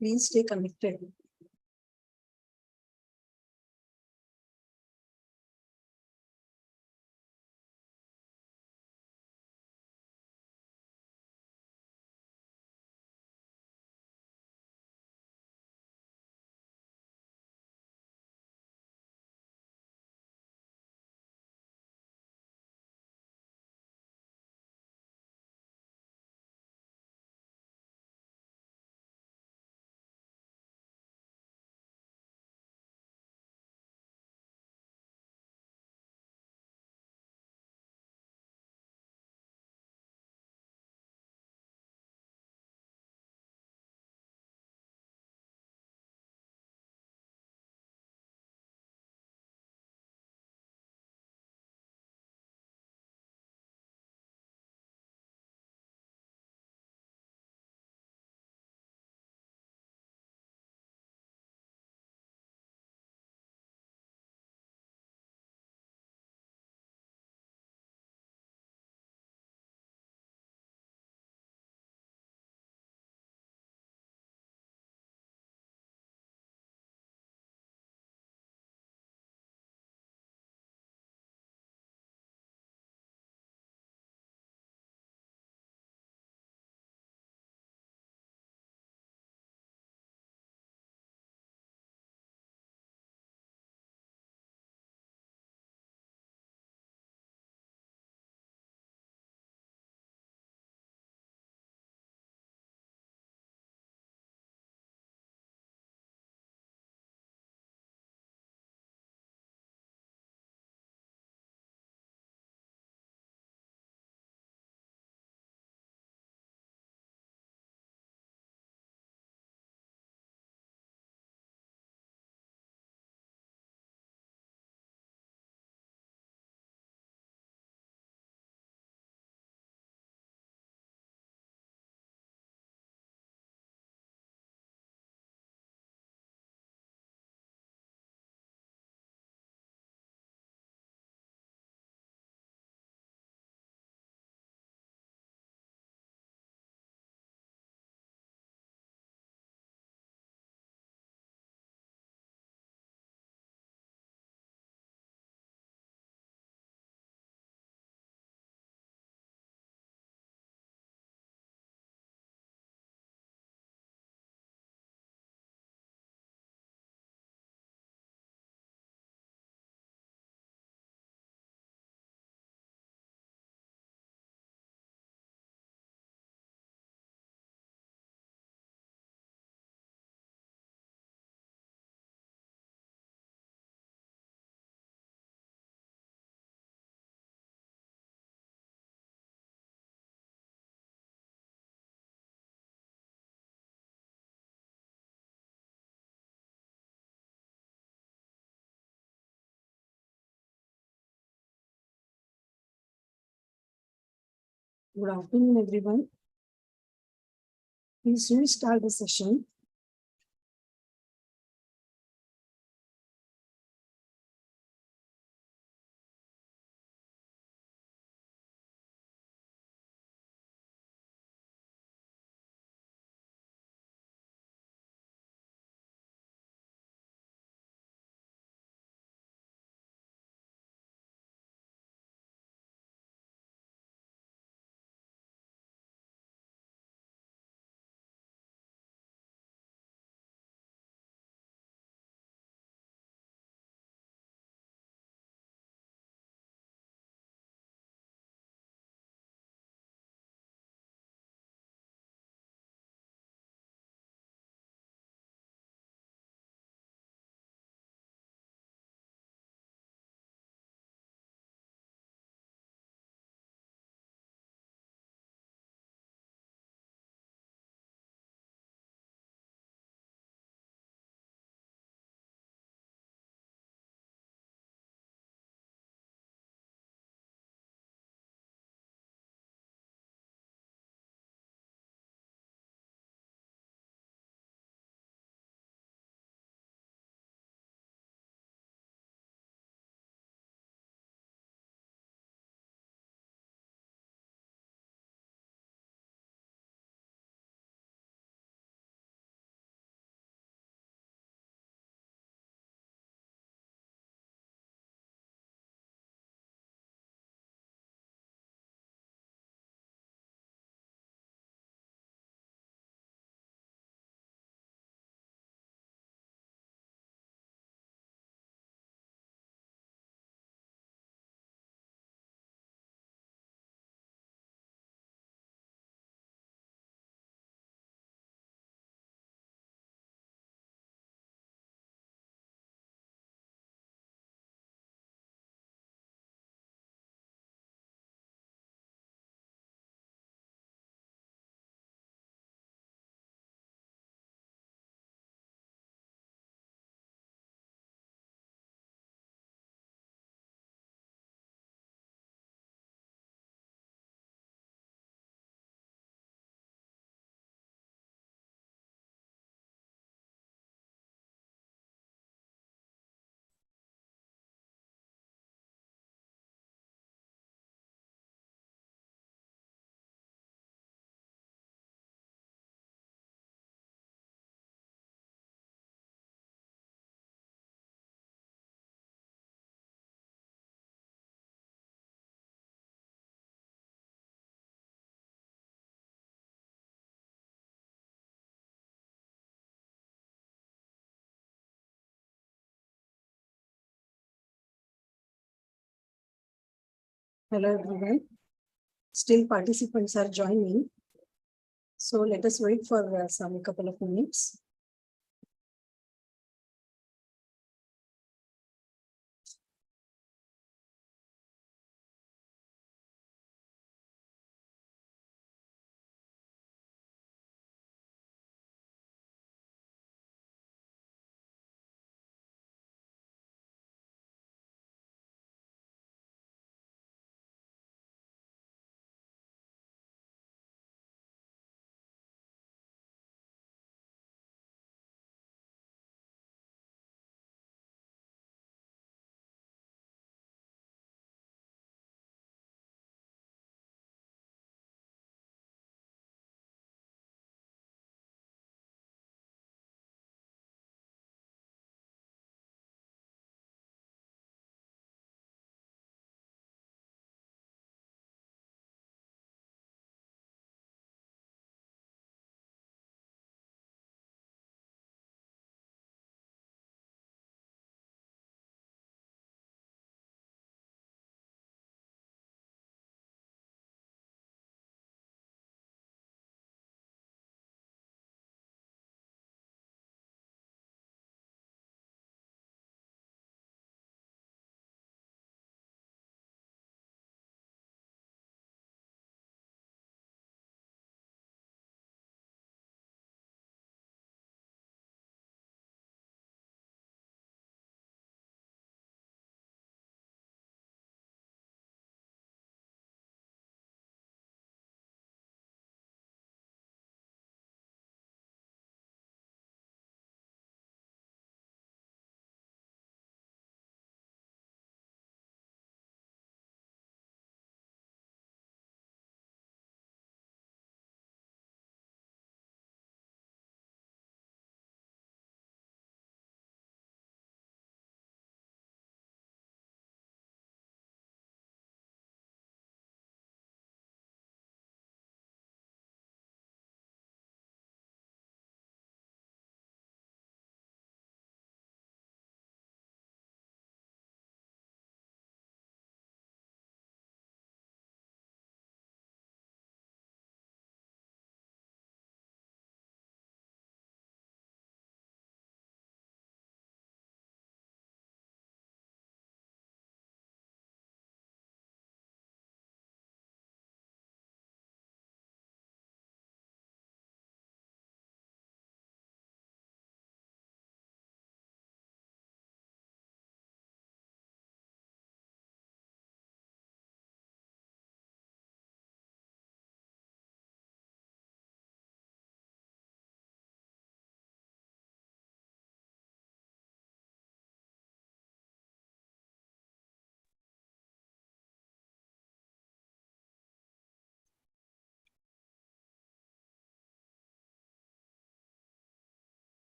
Please stay connected. Good afternoon, everyone. Please restart the session. Hello everyone. Still participants are joining. So let us wait for some couple of minutes.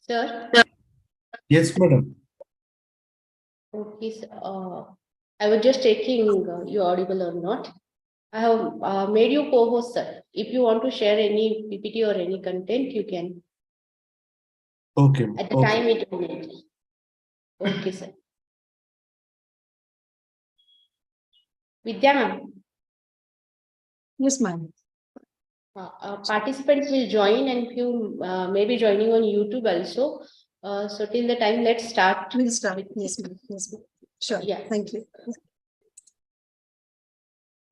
Sir, Yes, madam. okay, I was just checking you audible or not. I have made you co-host, sir. If you want to share any PPT or any content, you can. Okay. At the Okay. time it will be. Okay, sir. Vidya ma'am, Yes, ma'am. participants will join and few may be joining on YouTube also. So till the time, let's start. We'll start. Yes, ma'am. Yes, ma'am. Sure. Yeah. Thank you.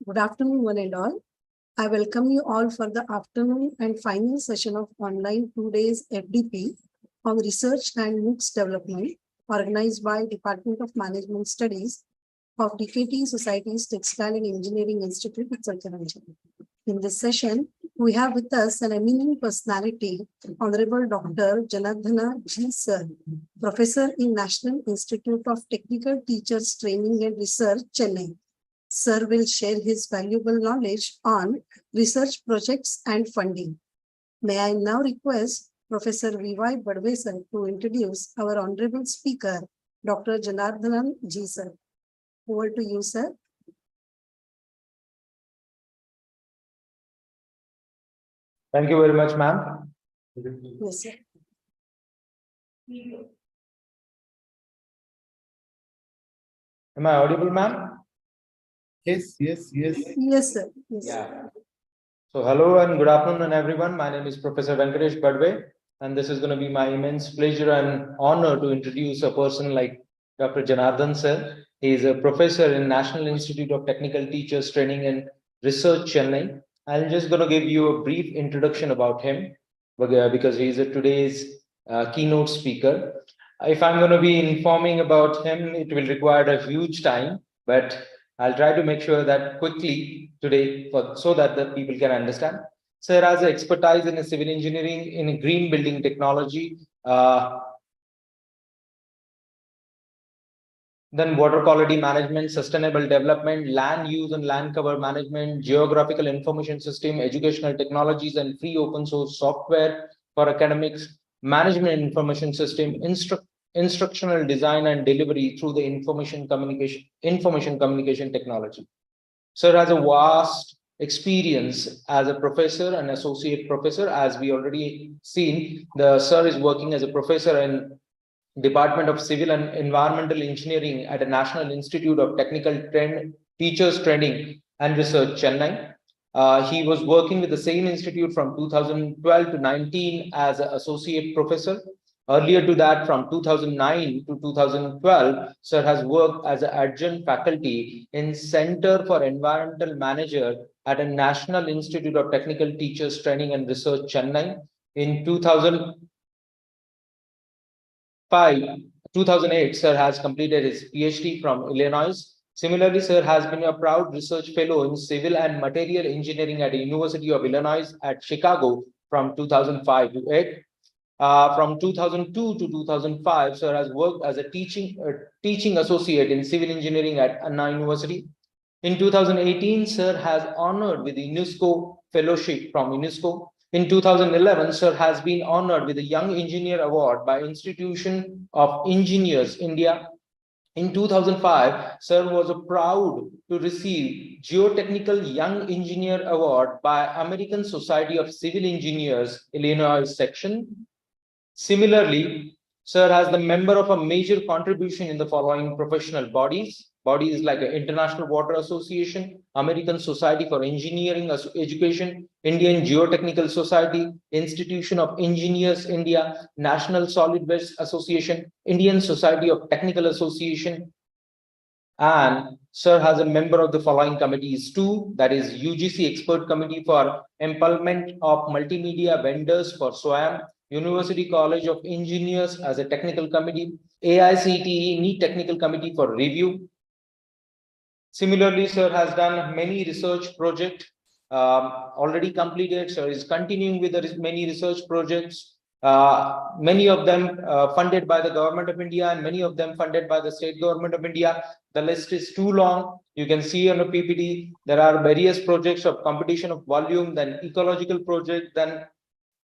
Good afternoon, one and all. I welcome you all for the afternoon and final session of online 2 days FDP on research and MOOCs development organized by Department of Management Studies of D.K.T.E Society's Textile and Engineering Institute at ICHALKARANJI. In this session, we have with us an eminent personality, Honorable Dr. Janardhana G. Sir, Professor in National Institute of Technical Teachers Training and Research, Chennai. Sir will share his valuable knowledge on research projects and funding. May I now request Professor V.Y. Badve sir to introduce our honorable speaker, Dr. Janardhanan G. Sir. Over to you, sir. Thank you very much, ma'am. Yes, sir. Am I audible, ma'am? Yes, yes, yes. Yes, sir. Yes, sir. Yeah. So hello and good afternoon, everyone. My name is Professor Venkatesh Badwe, and this is going to be my immense pleasure and honor to introduce a person like Dr. Janardhan sir. He is a professor in National Institute of Technical Teachers Training and Research, Chennai. I'm just going to give you a brief introduction about him because he is today's keynote speaker. If I'm going to be informing about him, it will require a huge time, but I'll try to make sure that quickly today so that the people can understand. Sir has expertise in civil engineering, in green building technology, then water quality management, sustainable development, land use and land cover management, geographical information system, educational technologies, and free open source software for academics, management information system, instructional design and delivery through the information communication technology. Sir has a vast experience as a professor and associate professor. As we already seen, the sir is working as a professor in Department of Civil and Environmental Engineering at the National Institute of Technical Teachers Training and Research, Chennai. He was working with the same institute from 2012 to 19 as an associate professor. Earlier to that, from 2009 to 2012, sir has worked as an adjunct faculty in Center for Environmental Manager at a National Institute of Technical Teachers Training and Research, Chennai. In 2008, sir has completed his PhD from Illinois. Similarly, sir has been a proud research fellow in civil and material engineering at the University of Illinois at Chicago from 2005 to 8. From 2002 to 2005, sir has worked as a teaching associate in civil engineering at Anna University. In 2018, sir has honored with the UNESCO fellowship from UNESCO. In 2011, sir has been honored with the Young Engineer Award by Institution of Engineers India. In 2005, sir was proud to receive Geotechnical Young Engineer Award by American Society of Civil Engineers, Illinois section. Similarly, sir has the member of a major contribution in the following professional bodies. Bodies like the International Water Association, American Society for Engineering Education, Indian Geotechnical Society, Institution of Engineers India, National Solid Waste Association, Indian Society of Technical Association, and sir has a member of the following committees too, that is UGC Expert Committee for Empowerment of Multimedia Vendors for SWAM, University College of Engineers as a technical committee, AICTE NEET Technical Committee for review. Similarly, sir has done many research projects already completed. Sir is continuing with many research projects, many of them funded by the government of India and many of them funded by the state government of India. The list is too long. You can see on the PPT, there are various projects of competition of volume, then ecological project, then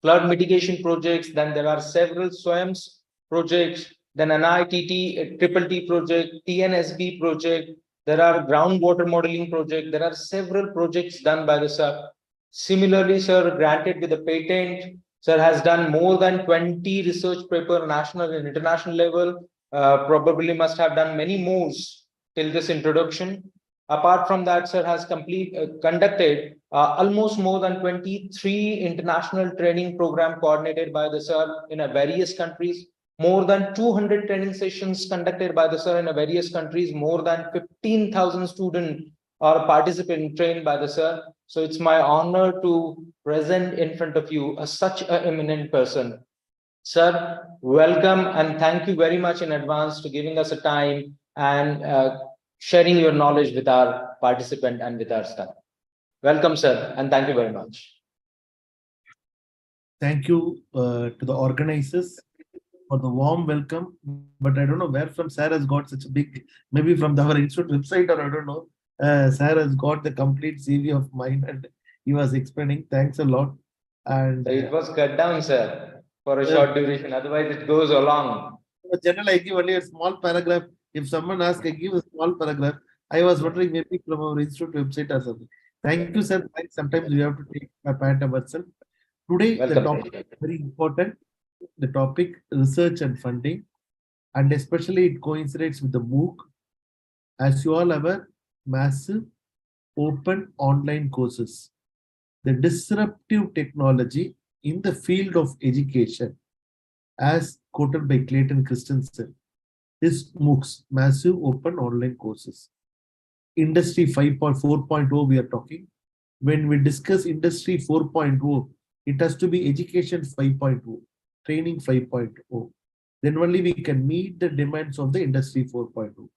flood mitigation projects, then there are several SWAMs projects, then NITT, Triple T project, TNSB project, there are groundwater modeling project, there are several projects done by the sir. Similarly, sir, granted with a patent, sir has done more than 20 research paper, national and international level, probably must have done many more till this introduction. Apart from that, sir has conducted almost more than 23 international training program coordinated by the sir in various countries, more than 200 training sessions conducted by the sir in various countries, more than 15,000 students or participants trained by the sir. So it's my honor to present in front of you such an eminent person. Sir, welcome and thank you very much in advance to giving us a time and sharing your knowledge with our participant and with our staff. Welcome, sir, and thank you very much. Thank you to the organizers for the warm welcome. But I don't know where from sir has got such a big, maybe from our institute website or I don't know. Sir has got the complete CV of mine and he was explaining. Thanks a lot. And it was cut down, sir, for a short duration. Otherwise, it goes along. General, I give only a small paragraph If someone asks, I give a small paragraph. I was wondering maybe from our institute website or something. Thank you, sir. Sometimes we have to take a part of ourselves. Today, the Welcome. topic is very important. The topic research and funding, and especially it coincides with the MOOC. As you all aware, massive open online courses, the disruptive technology in the field of education, as quoted by Clayton Christensen, is MOOCs, massive open online courses. Industry 5.4.0 we are talking. When we discuss industry 4.0, it has to be education 5.0, training 5.0. Then only we can meet the demands of the industry 4.0.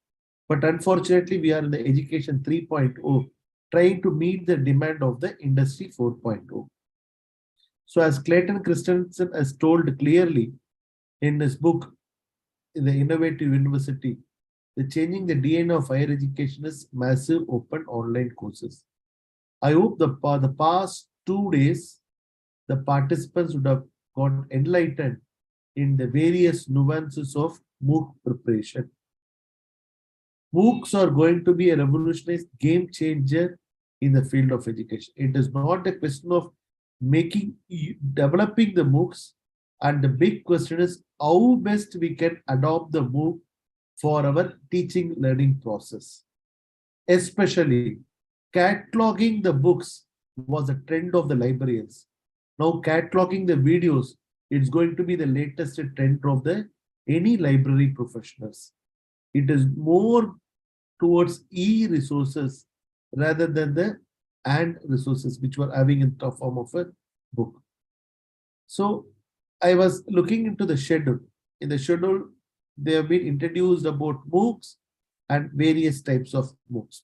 But unfortunately, we are in the education 3.0, trying to meet the demand of the industry 4.0. So as Clayton Christensen has told clearly in his book, in the Innovative University, the changing the DNA of higher education is massive open online courses. I hope the past 2 days, the participants would have got enlightened in the various nuances of MOOC preparation. MOOCs are going to be a revolutionary game changer in the field of education. It is not a question of developing the MOOCs, and the big question is how best we can adopt the MOOC for our teaching learning process. Especially cataloging the books was a trend of the librarians. Now cataloging the videos, it's going to be the latest trend of the any library professionals. It is more towards e-resources rather than the and resources which were having in the form of a book. So I was looking into the schedule. In the schedule, they have been introduced about MOOCs and various types of MOOCs.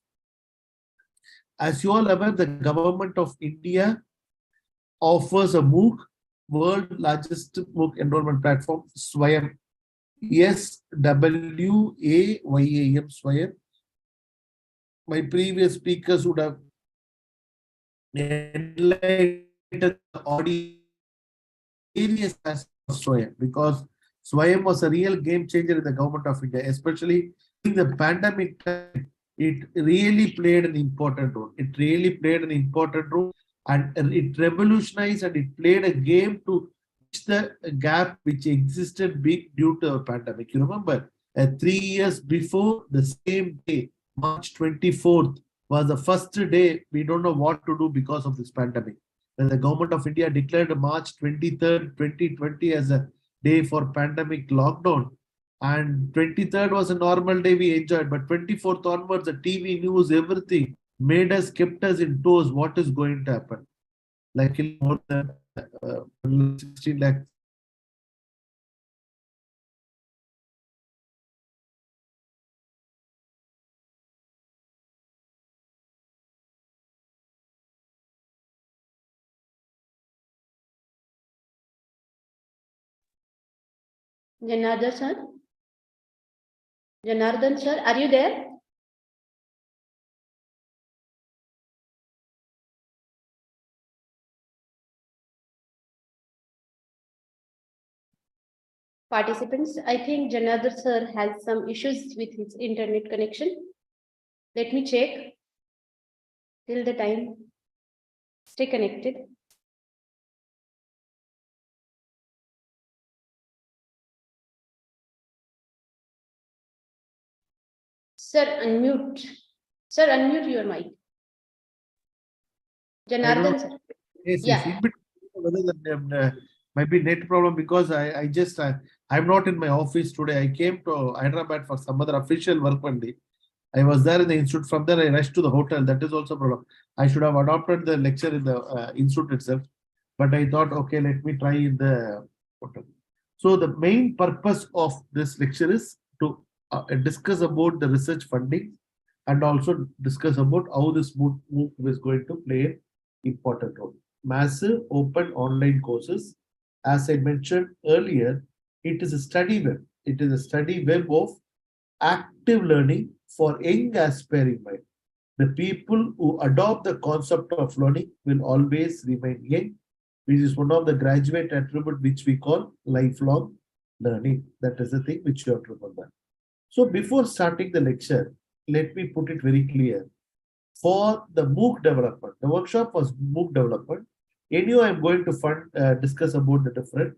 As you all aware, the government of India offers a MOOC, world largest MOOC enrollment platform, SWAYAM, SWAYAM, SWAYAM. My previous speakers would have enlightened the audience aspects of SWAYAM, because SWAYAM was a real game changer in the government of India, especially in the pandemic time. It really played an important role. It really played an important role, and it revolutionized and it played a game to reach the gap which existed big due to a pandemic. You remember, 3 years before, the same day, March 24th, was the first day we don't know what to do because of this pandemic. When the government of India declared March 23rd, 2020 as a day for pandemic lockdown, and 23rd was a normal day we enjoyed, but 24th onwards, the TV news, everything kept us in toes. What is going to happen? Like more than 16 lakh. Janardhan sir? Janardhan sir, are you there? Participants, I think Janardhan sir has some issues with his internet connection. Let me check. Till the time, stay connected. Sir, unmute. Sir, unmute your mic. Janardhan sir. Yes, Yeah. yes. Whether the might be net problem, because I'm not in my office today. I came to Hyderabad for some other official work one day. I was there in the institute. From there, I rushed to the hotel. That is also a problem. I should have adopted the lecture in the institute itself, but I thought, okay, let me try in the hotel. So the main purpose of this lecture is to discuss about the research funding, and also discuss about how this MOOC is going to play an important role. Massive open online courses. As I mentioned earlier, it is a study web. It is a study web of active learning for young aspiring mind. The people who adopt the concept of learning will always remain young, which is one of the graduate attribute which we call lifelong learning. That is the thing which you have to remember. So before starting the lecture, let me put it very clear. For the MOOC development, the workshop was MOOC development. Anyway, I'm going to discuss about the different.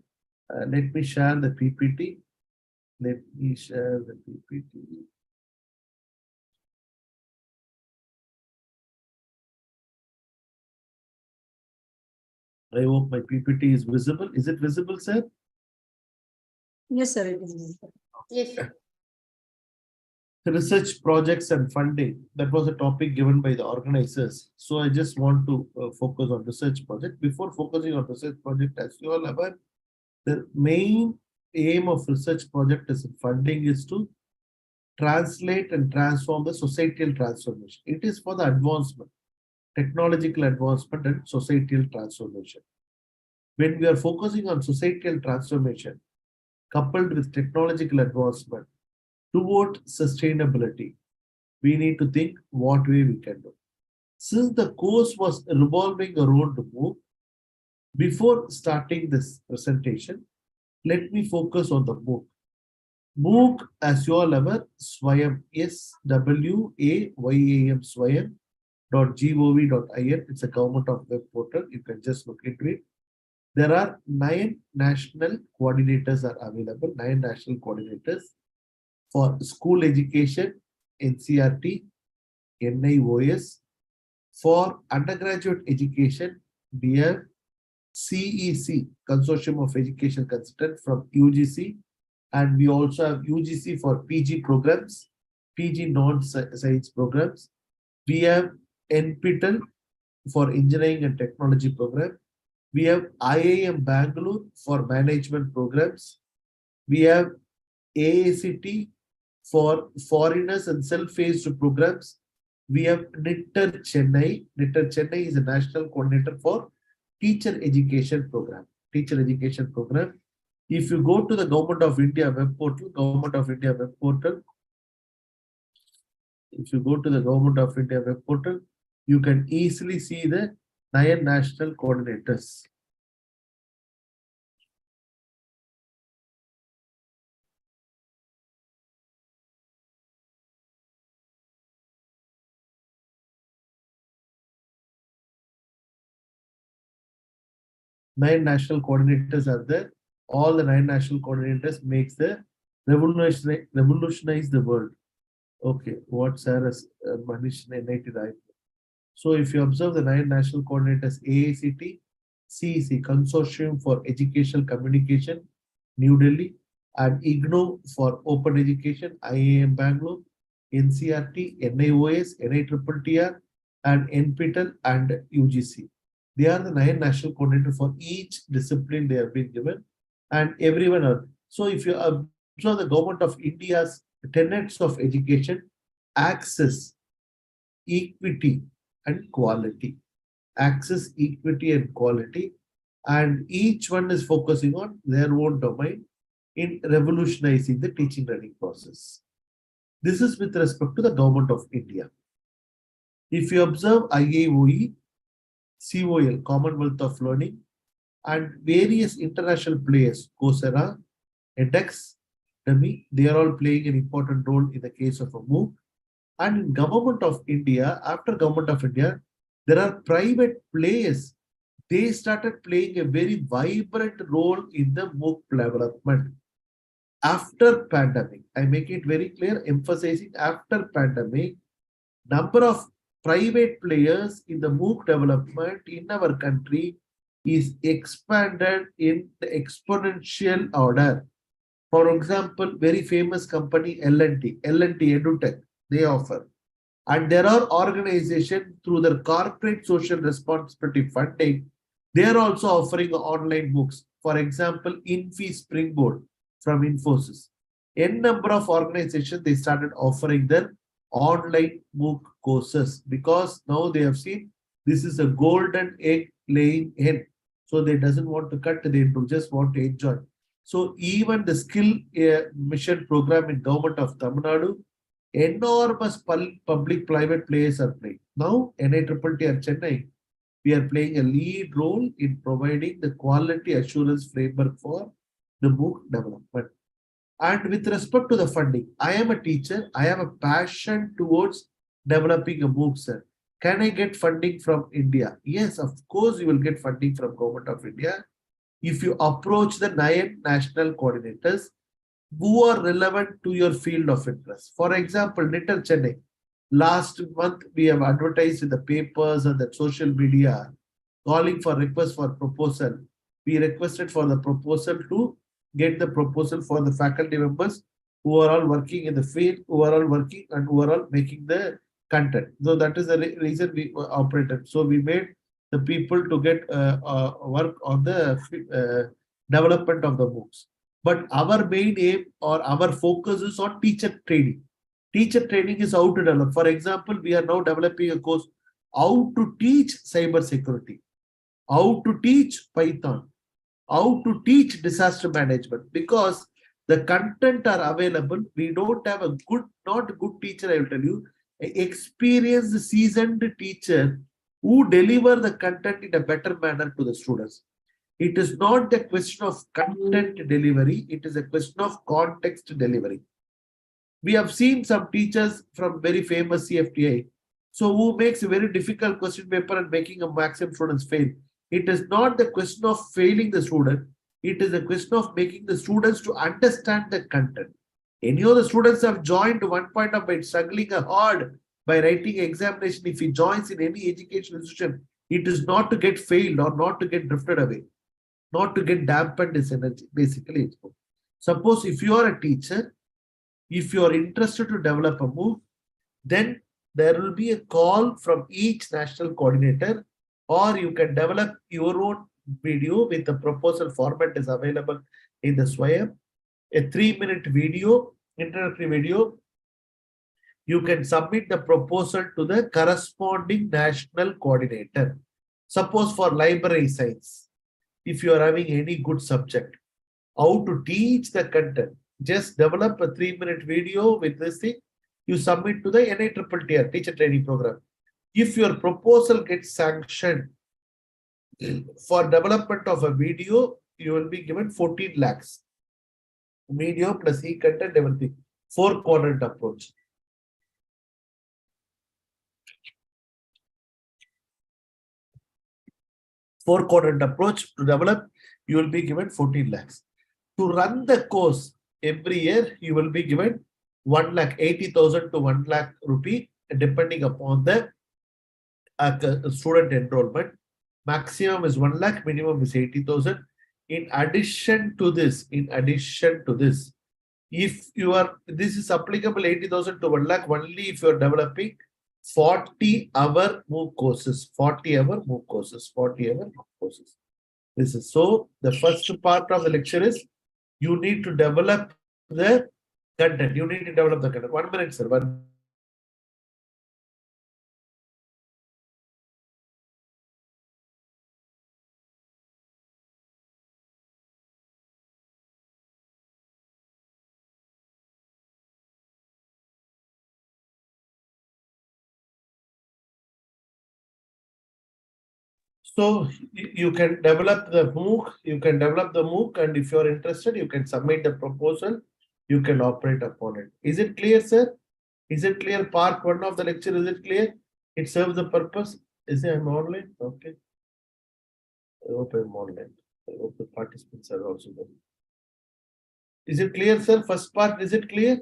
Let me share the PPT. Let me share the PPT. I hope my PPT is visible. Is it visible, sir? Yes, sir. It is. Yes, sir. Research projects and funding. That was a topic given by the organizers. So I just want to focus on research project. Before focusing on research project, as you all aware, the main aim of research project is funding is to translate and transform the societal transformation. It is for the advancement, technological advancement and societal transformation. When we are focusing on societal transformation, coupled with technological advancement toward sustainability, we need to think what way we can do. Since the course was revolving around the MOOC, before starting this presentation, let me focus on the MOOC. MOOC, as you all aware, Swayam, SWAYAM, Swayam.gov.in. It's a government of web portal. You can just look into it. There are 9 national coordinators are available, 9 national coordinators for school education, NCRT, NIOS. For undergraduate education, we have CEC, Consortium of Education Consultants from UGC, and we also have UGC for PG programs, PG non-science programs. We have NPTEL for engineering and technology program. We have IIM Bangalore for management programs. We have AACT for foreigners and self-paced programs. We have NITTER Chennai. NITTER Chennai is a national coordinator for teacher education program. Teacher education program. If you go to the Government of India web portal, if you go to the Government of India web portal, you can easily see the 9 national coordinators. Nine national coordinators are there. All the 9 national coordinators makes the revolutionize the world. Okay, what sir has Manish narrated. So if you observe the 9 national coordinators, AACT, CEC, Consortium for Educational Communication, New Delhi, and IGNO for Open Education, IIM Bangalore, NCRT, NIOS, NITTR, and NPTEL and UGC. They are the 9 national coordinators for each discipline they have been given, and everyone else. So if you observe the Government of India's tenets of education, access, equity, and quality. Access, equity, and quality. And each one is focusing on their own domain in revolutionizing the teaching learning process. This is with respect to the Government of India. If you observe IIOE, COL, Commonwealth of Learning, and various international players, Coursera, edX, Demi, they are all playing an important role in the case of a MOOC. And in Government of India, after Government of India, there are private players. They started playing a very vibrant role in the MOOC development. After pandemic, I make it very clear, emphasizing after pandemic, number of private players in the MOOC development in our country is expanded in the exponential order. For example, very famous company L&T EduTech, they offer. And there are organizations through their corporate social responsibility funding, they are also offering online books. For example, Infi Springboard from Infosys. N number of organizations, they started offering their online MOOC courses because now they have seen this is a golden egg laying hen. So they doesn't want to cut, they just want to enjoy. So even the skill mission program in Government of Tamil Nadu, enormous public-private players are playing. Now, NITTE and Chennai, we are playing a lead role in providing the quality assurance framework for the MOOC development. And with respect to the funding, I am a teacher. I have a passion towards developing a MOOC, sir. Can I get funding from India? Yes, of course, you will get funding from Government of India if you approach the 9 national coordinators who are relevant to your field of interest. For example, Nitter Chennai. Last month, we have advertised in the papers and the social media calling for request for proposal. We requested for the proposal to get the proposal for the faculty members who are all working in the field, who are all working and who are all making the content. So that is the reason we operated. So we made the people to get work on the development of the books. But our main aim or our focus is on teacher training. Teacher training is how to develop. For example, we are now developing a course how to teach cyber security, how to teach Python, how to teach disaster management, because the content are available. We don't have a good, not a good teacher, I will tell you, an experienced, seasoned teacher who deliver the content in a better manner to the students. It is not the question of content delivery, it is a question of context delivery. We have seen some teachers from very famous CFTI, so who makes a very difficult question paper and making a maximum students fail. It is not the question of failing the student, it is a question of making the students to understand the content. Any of the students have joined one point of by struggling hard by writing examination. If he joins in any education institution, it is not to get failed or not to get drifted away, not to get dampened his energy, basically. Suppose if you are a teacher, if you are interested to develop a MOOC, then there will be a call from each national coordinator, or you can develop your own video with the proposal format is available in the Swayam. A 3-minute video, introductory video. You can submit the proposal to the corresponding national coordinator. Suppose for library science, if you are having any good subject, how to teach the content, just develop a 3-minute video with this thing. You submit to the NITTTR teacher training program. If your proposal gets sanctioned for development of a video, you will be given 14 lakhs. Video plus e-content, everything. 4-quadrant approach. Four-quadrant approach to develop, you will be given 14 lakhs. To run the course every year, you will be given 1,80,000 to 1 lakh rupee, depending upon the student enrollment. Maximum is 1 lakh, minimum is 80,000. In addition to this, if you are, this is applicable 80,000 to 1 lakh only if you are developing 40-hour MOOC courses, 40-hour MOOC courses, 40-hour MOOC courses. This is so. The first part of the lecture is you need to develop the content. You need to develop the content. 1 minute, sir. So you can develop the MOOC, and if you are interested, you can submit the proposal, you can operate upon it. Is it clear, sir? Is it clear? Part 1 of the lecture, is it clear? It serves the purpose. Is it online? Okay. I hope I'm online. I hope the participants are also there. Is it clear, sir? First part, is it clear?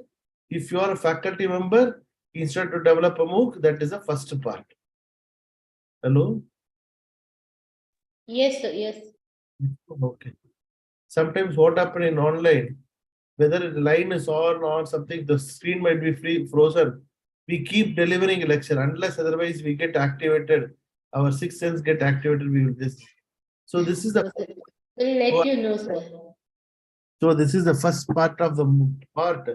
If you are a faculty member, instead to develop a MOOC, that is the first part. Hello? Yes, sir. Yes. Okay. Sometimes what happens in online, whether the line is on or something, the screen might be frozen. We keep delivering a lecture unless otherwise we get activated. Our sixth sense get activated. We will this. So this is the. We'll let you know, sir. So this is the first part of the part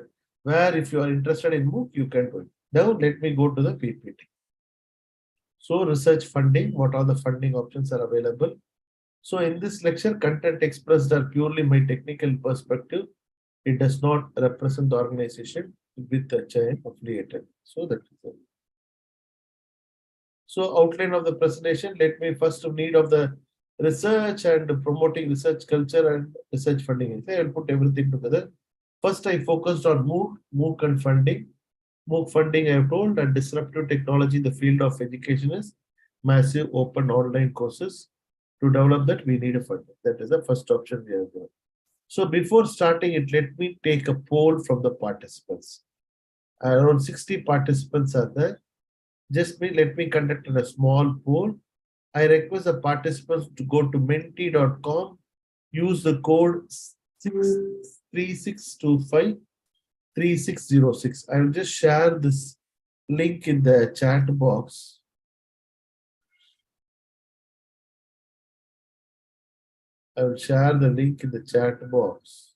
where if you are interested in MOOC, you can do it. Now let me go to the PPT. So research funding, what are the funding options are available? So in this lecture, content expressed are purely my technical perspective. It does not represent the organization with which I am affiliated. So that is it. So outline of the presentation, let me first need of the research and promoting research culture and research funding. I will put everything together. First, I focused on MOOC and funding. MOOC funding, I have told that disruptive technology in the field of education is massive open online courses. To develop that, we need a funding. That is the first option we have given. So before starting it, let me take a poll from the participants. Around 60 participants are there. Let me conduct a small poll. I request the participants to go to menti.com, use the code 3625 3606. I will just share this link in the chat box. I will share the link in the chat box.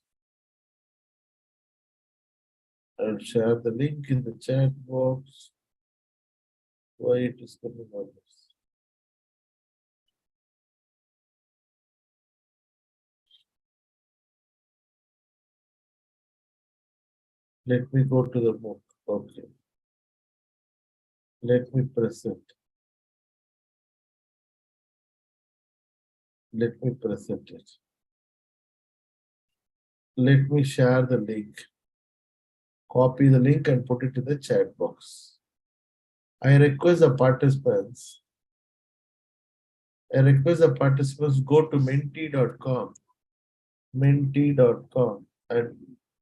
I will share the link in the chat box. Why it is coming on this? Let me go to the book. Okay. Let me present. Let me present it. Let me share the link. Copy the link and put it in the chat box. I request the participants go to menti.com and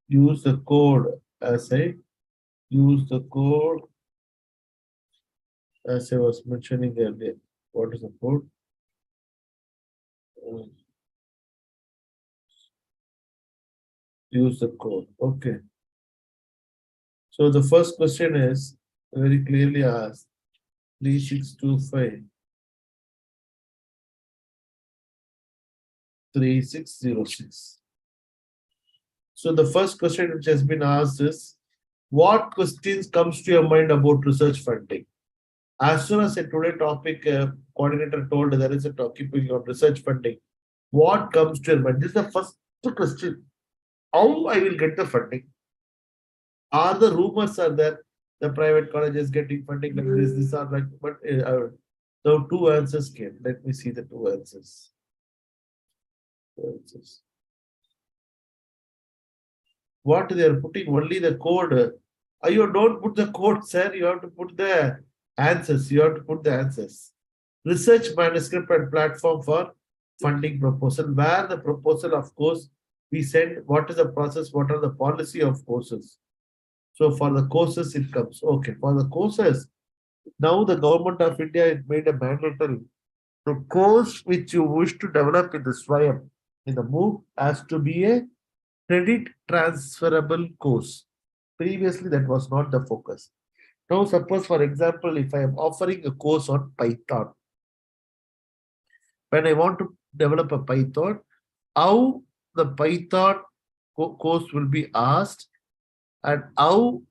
use the code as I was mentioning earlier. What is the code? Use the code. Okay. So the first question is very clearly asked 3625 3606. So the first question which has been asked is, what questions comes to your mind about research funding? As soon as a today topic coordinator told there is a topic on research funding, what comes to your mind? This is the first question. How I will get the funding? Are the rumors are there? The private colleges getting funding like this. These are like, but the two answers came. Let me see the two answers. What they are putting only the code. You don't put the code, sir. You have to put the answers. You have to put the answers. Research manuscript and platform for funding proposal. Where the proposal, of course, we send what is the process, what are the policy of courses. So for the courses, it comes. Okay, for the courses, now the government of India made a mandatory. The course which you wish to develop in the SWAYAM, in the MOOC, has to be a credit transferable course. Previously, that was not the focus. Now, suppose, for example, if I am offering a course on Python, when I want to develop a Python, how the Python course will be asked and how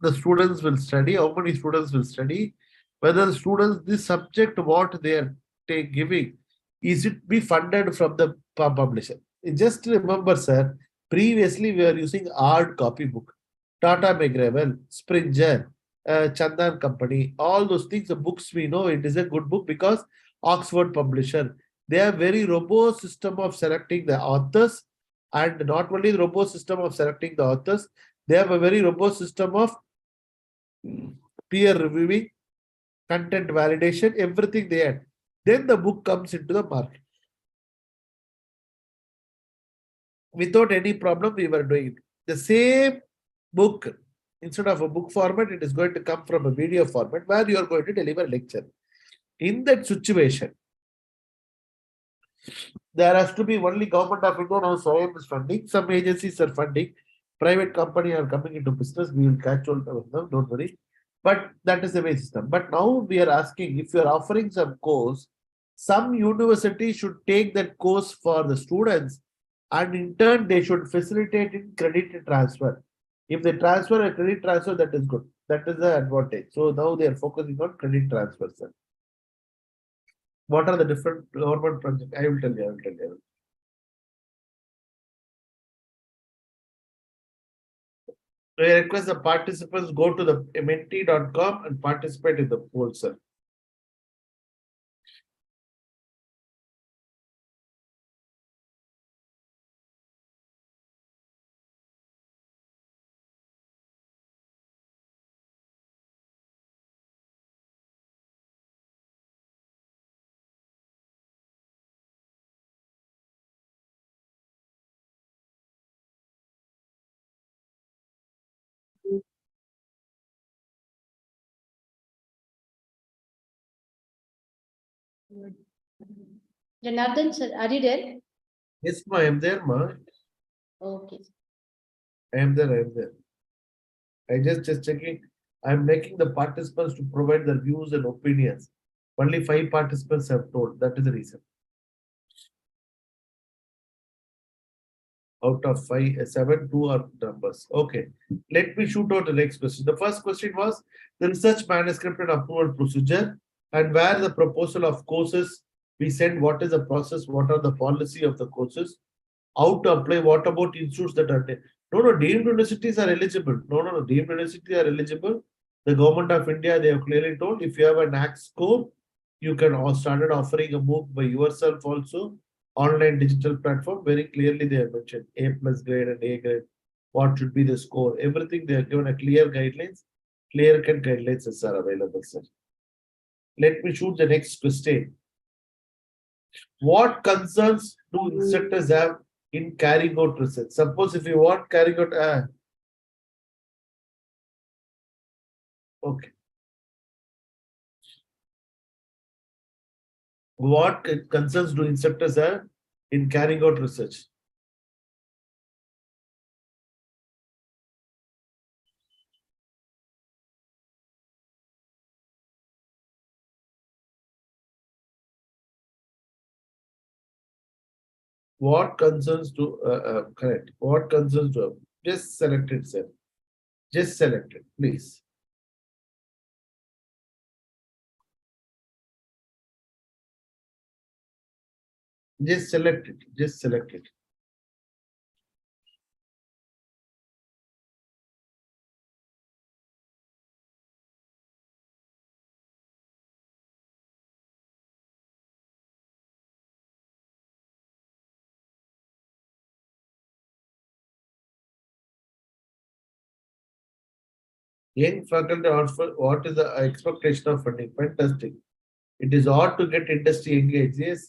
the students will study, how many students will study, whether the students, this subject, what they are giving, is it be funded from the publisher? Just remember, sir, previously we were using hard copy book. Tata McGraw, Springer, Chandan Company, all those things, the books we know it is a good book because Oxford publisher. They have very robust system of selecting the authors, and not only the robust system of selecting the authors, they have a very robust system of peer reviewing, content validation, everything they had. Then the book comes into the market. Without any problem, we were doing it. The same book, instead of a book format, it is going to come from a video format where you are going to deliver a lecture. In that situation, there has to be only government of India now SWAYAM is funding, some agencies are funding, private company are coming into business, we will catch hold of them, don't worry. But that is the way system. But now we are asking, if you are offering some course, some university should take that course for the students, and in turn they should facilitate in credit transfer. If they transfer a credit transfer, that is good. That is the advantage. So now they are focusing on credit transfer, sir. What are the different government projects? I will tell you. So I request the participants go to the menti.com and participate in the poll, sir. Janardhan, sir, are you there? Yes, ma, I am there, ma. Okay. I am there, I am there. I just checking. I'm making the participants to provide their views and opinions. Only 5 participants have told. That is the reason. Out of 5, 7, 2 are numbers. Okay. Let me shoot out the next question. The first question was the research manuscript and approval procedure, and where the proposal of courses we send, what is the process, what are the policy of the courses, how to apply, what about institutes that are no, deemed universities are eligible. No, deemed universities are eligible. The government of India, they have clearly told if you have an ACT score, you can started offering a MOOC by yourself also. Online digital platform, very clearly they have mentioned A plus grade and A grade. What should be the score? Everything they have given a clear guidelines, clear cut guidelines are available, sir. Let me shoot the next question. What concerns do instructors have in carrying out research? Suppose if you want carrying out, okay. What concerns do instructors have in carrying out research? What concerns do correct? What concerns do have? Just select it, sir. Just select it, please. Just select it. Just select it. Young faculty offer, what is the expectation of funding? Fantastic. It is hard to get industry engaged. Yes.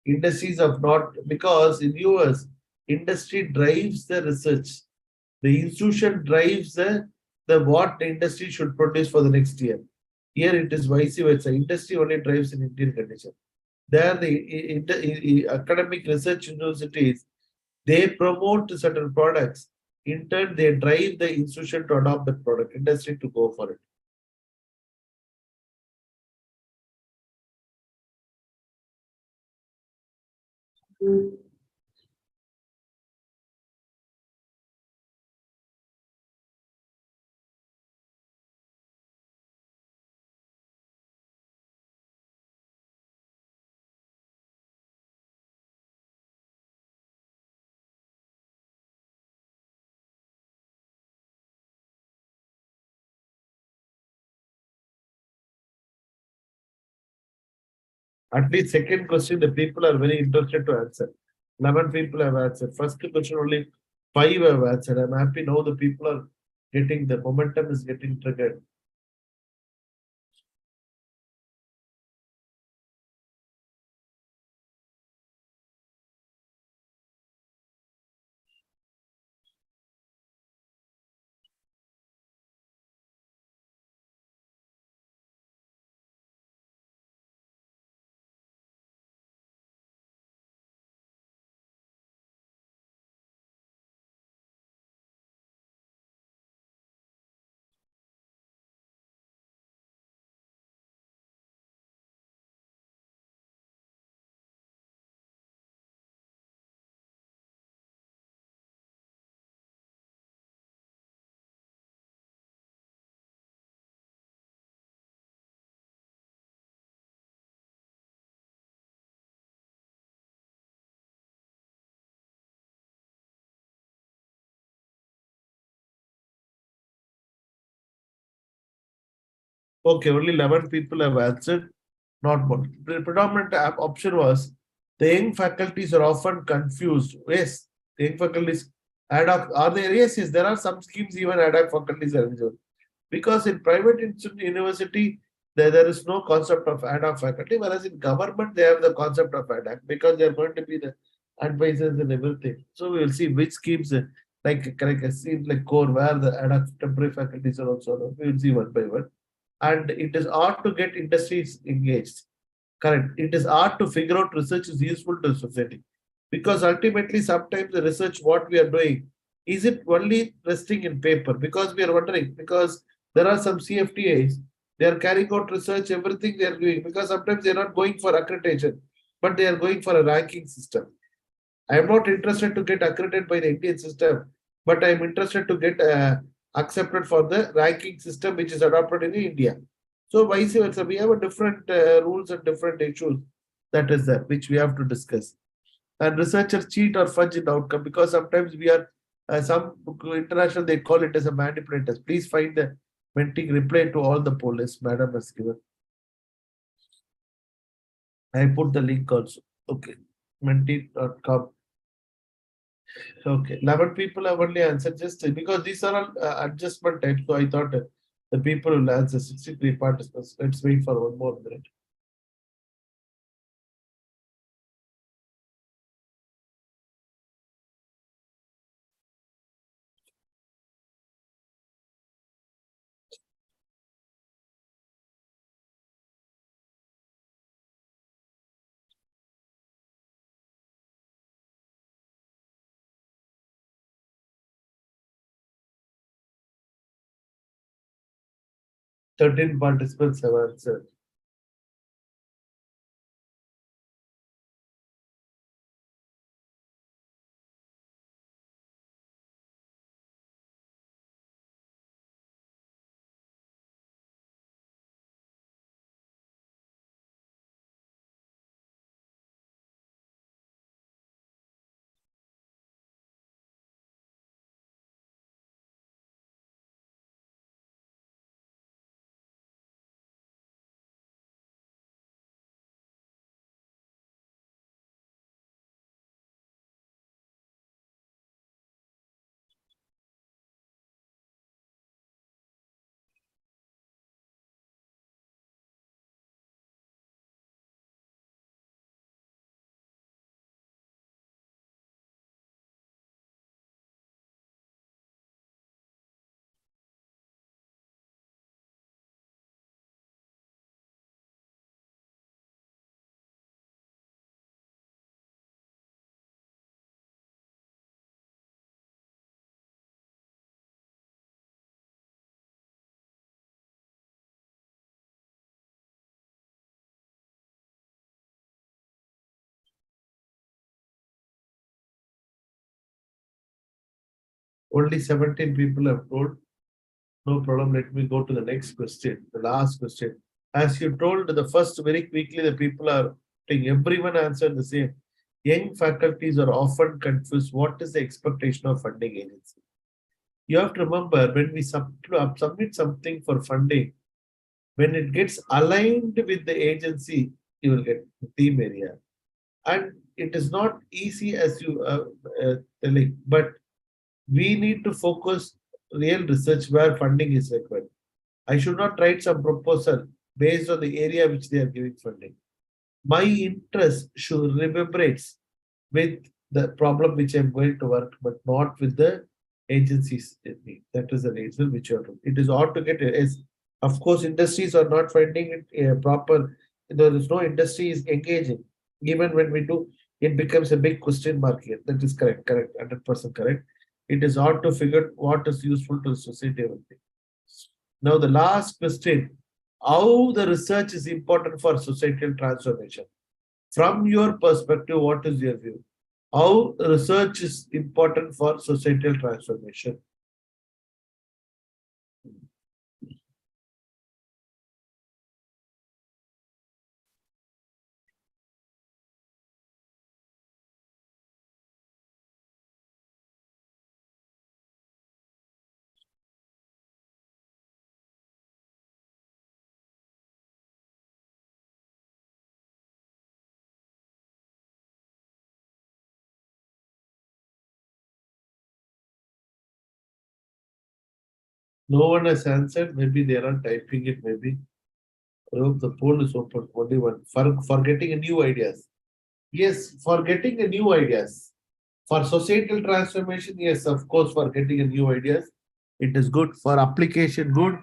Industries have not, because in US, industry drives the research. The institution drives the what the industry should produce for the next year. Here it is vice versa. Industry only drives in Indian condition. There the academic research universities, they promote certain products. In turn, they drive the institution to adopt the product, industry to go for it. At least second question, the people are very interested to answer. 11 people have answered. First question only 5 have answered. I'm happy now the people are getting, the momentum is getting triggered. Okay, only 11 people have answered, not more. The predominant option was the young faculties are often confused. Yes, the young faculties ad hoc are there? Yes, there are some schemes even ad hoc faculties are eligible. Because in private university, there is no concept of ad hoc faculty, whereas in government they have the concept of ad hoc because they are going to be the advisors and everything. So we will see which schemes like correct schemes like core where the ad hoc temporary faculties are also. We will see one by one. And it is hard to get industries engaged. Correct. It is hard to figure out research is useful to society. Because ultimately, sometimes the research, what we are doing, is it only resting in paper? Because we are wondering, because there are some CFTAs, they are carrying out research, everything they are doing, because sometimes they are not going for accreditation, but they are going for a ranking system. I am not interested to get accredited by the Indian system, but I am interested to get accepted for the ranking system which is adopted in India. So vice versa, we have a different rules and different issues that is there, which we have to discuss. And researchers cheat or fudge in outcome because sometimes we are some international they call it as a manipulators. Please find the Menting reply to all the police madam has given. I put the link also. Okay, menti.com. Okay, 11 people have only answered just because these are all adjustment types. So I thought the people will answer 63 participants. Let's wait for one more minute. Thirteen participants have answered. Only 17 people have told. No problem. Let me go to the next question, the last question. As you told the first very quickly, the people are saying everyone answered the same. Young faculties are often confused. What is the expectation of funding agency? You have to remember when we submit something for funding, when it gets aligned with the agency, you will get the theme area. And it is not easy as you telling, but we need to focus real research where funding is required. I should not write some proposal based on the area which they are giving funding. My interest should reverberates with the problem which I'm going to work, but not with the agencies. That is the reason which you have to. It is hard to get. As of course, industries are not finding it proper. There is no industry is engaging. Even when we do, it becomes a big question mark here. That is correct. Correct. 100% correct. It is hard to figure what is useful to the society. Now, the last question, how the research is important for societal transformation. From your perspective, what is your view? How research is important for societal transformation? No one has answered. Maybe they are typing it. Maybe. I hope the poll is open. Only one. For getting a new ideas. Yes, for getting a new ideas. For societal transformation, yes, of course, for getting a new ideas. It is good. For application, good.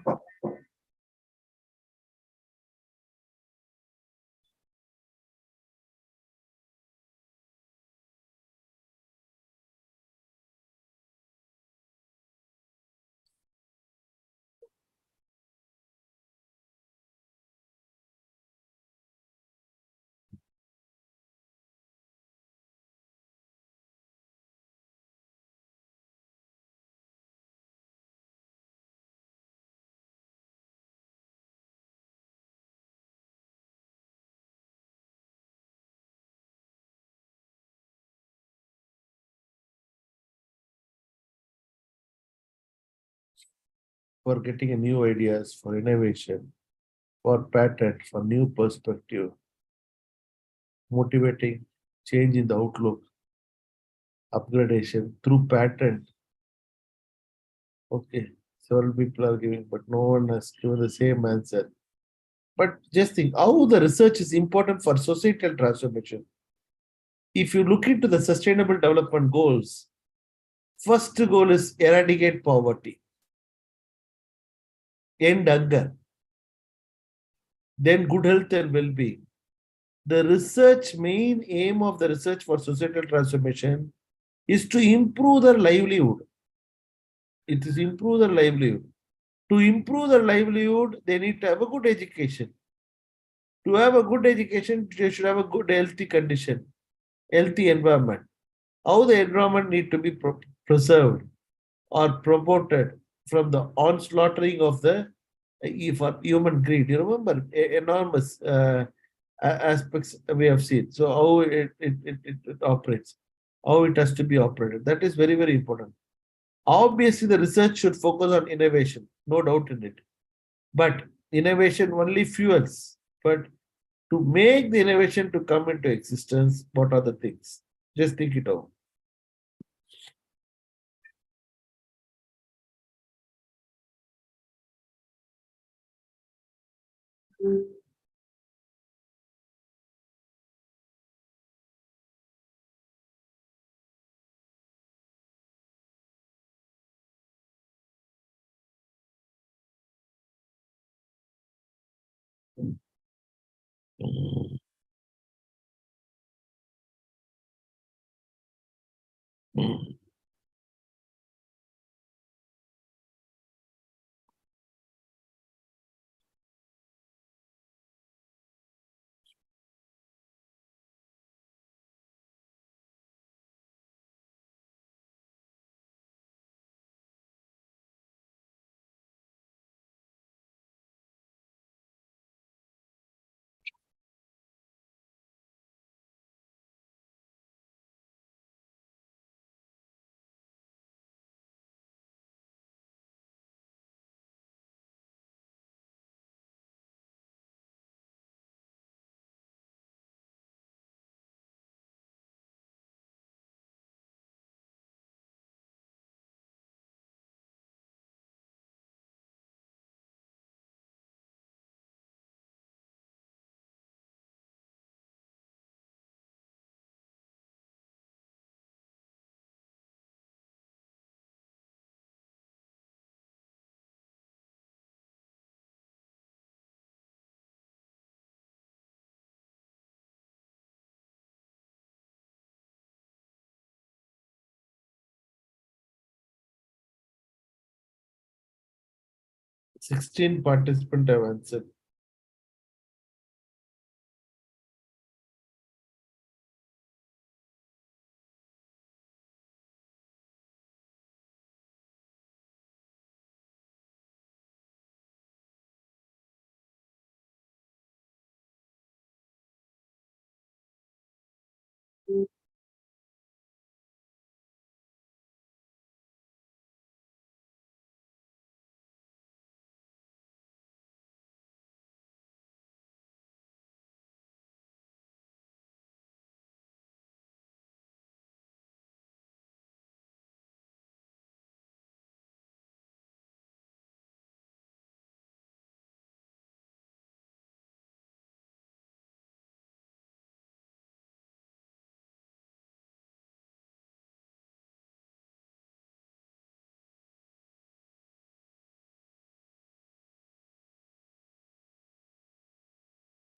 for getting a new ideas, for innovation, for patent, for new perspective, motivating change in the outlook, upgradation through patent. Okay, several people are giving, but no one has given the same answer. But just think how the research is important for societal transformation. If you look into the sustainable development goals, first goal is eradicate poverty, end hunger, then good health and well-being. The research main aim of the research for societal transformation is to improve their livelihood. It is improve their livelihood. To improve their livelihood, they need to have a good education. To have a good education, they should have a good healthy condition, healthy environment. How the environment need to be preserved or promoted from the onslaughtering of the for human greed. You remember enormous aspects we have seen. So how it operates, how it has to be operated. That is very, very important. Obviously, the research should focus on innovation, no doubt in it. But innovation only fuels. But to make the innovation to come into existence, what are the things? Just think it out. Mm. 16 participants have answered.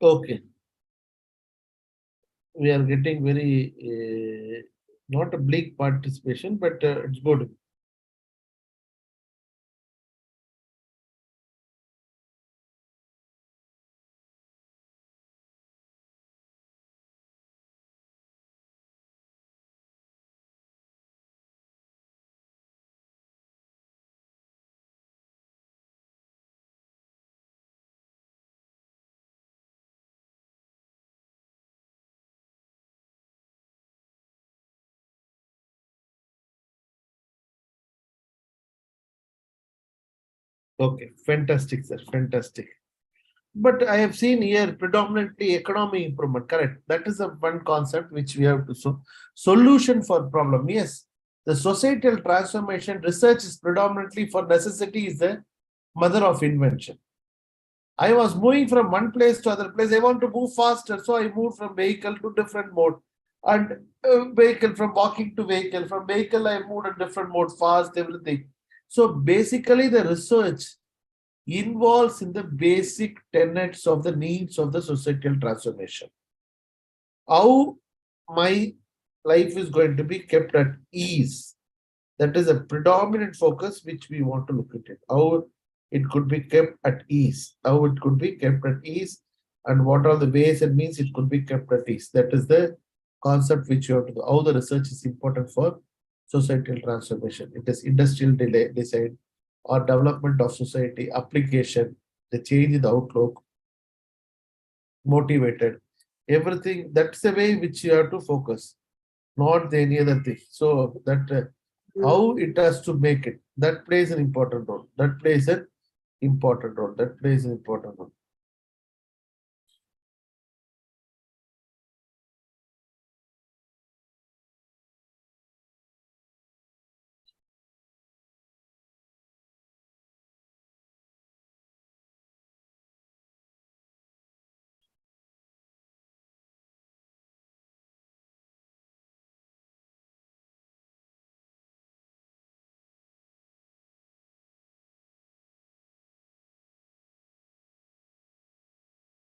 Okay, we are getting very not a bleak participation, but it's good. Okay, fantastic, sir. Fantastic. But I have seen here predominantly economy improvement, correct? That is a one concept which we have to solution for problem. Yes, the societal transformation research is predominantly for necessity is the mother of invention. I was moving from one place to other place. I want to move faster, so I moved from vehicle to different mode, and vehicle from walking to vehicle. From vehicle, I moved a different mode, fast everything. So basically, the research involves in the basic tenets of the needs of the societal transformation. How my life is going to be kept at ease. That is a predominant focus which we want to look at it. How it could be kept at ease. How it could be kept at ease, and what are the ways and means it could be kept at ease. That is the concept which you have to do. How the research is important for societal transformation. It is industrial design or development of society, application, the change in the outlook, motivated, everything. That's the way which you have to focus, not any other thing. So that how it has to make it, that plays an important role. That plays an important role. That plays an important role.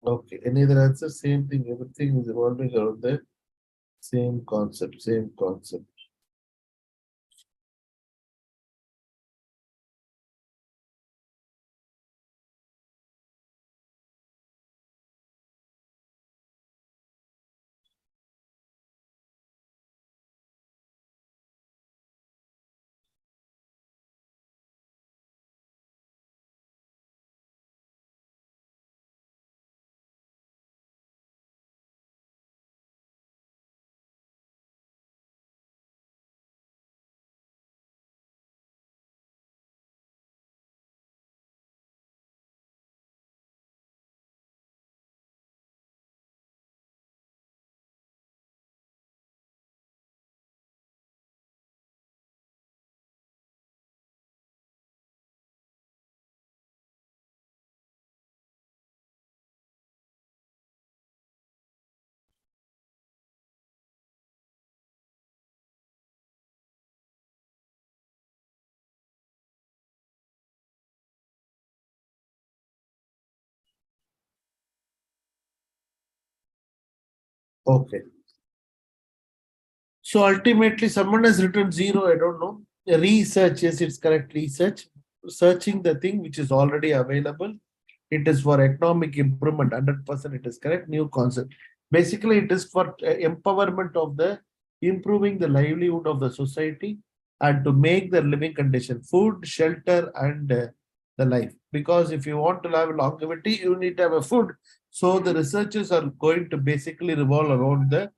Okay. Any other answer? Same thing. Everything is evolving around the same concept. Same concept. Okay. So ultimately, someone has written zero. I don't know. Research, yes, it's correct. Research, searching the thing which is already available. It is for economic improvement. 100%. It is correct. New concept. Basically, it is for empowerment of the improving the livelihood of the society and to make the living condition, food, shelter, and the life. Because if you want to have longevity, you need to have a food. So the researchers are going to basically revolve around the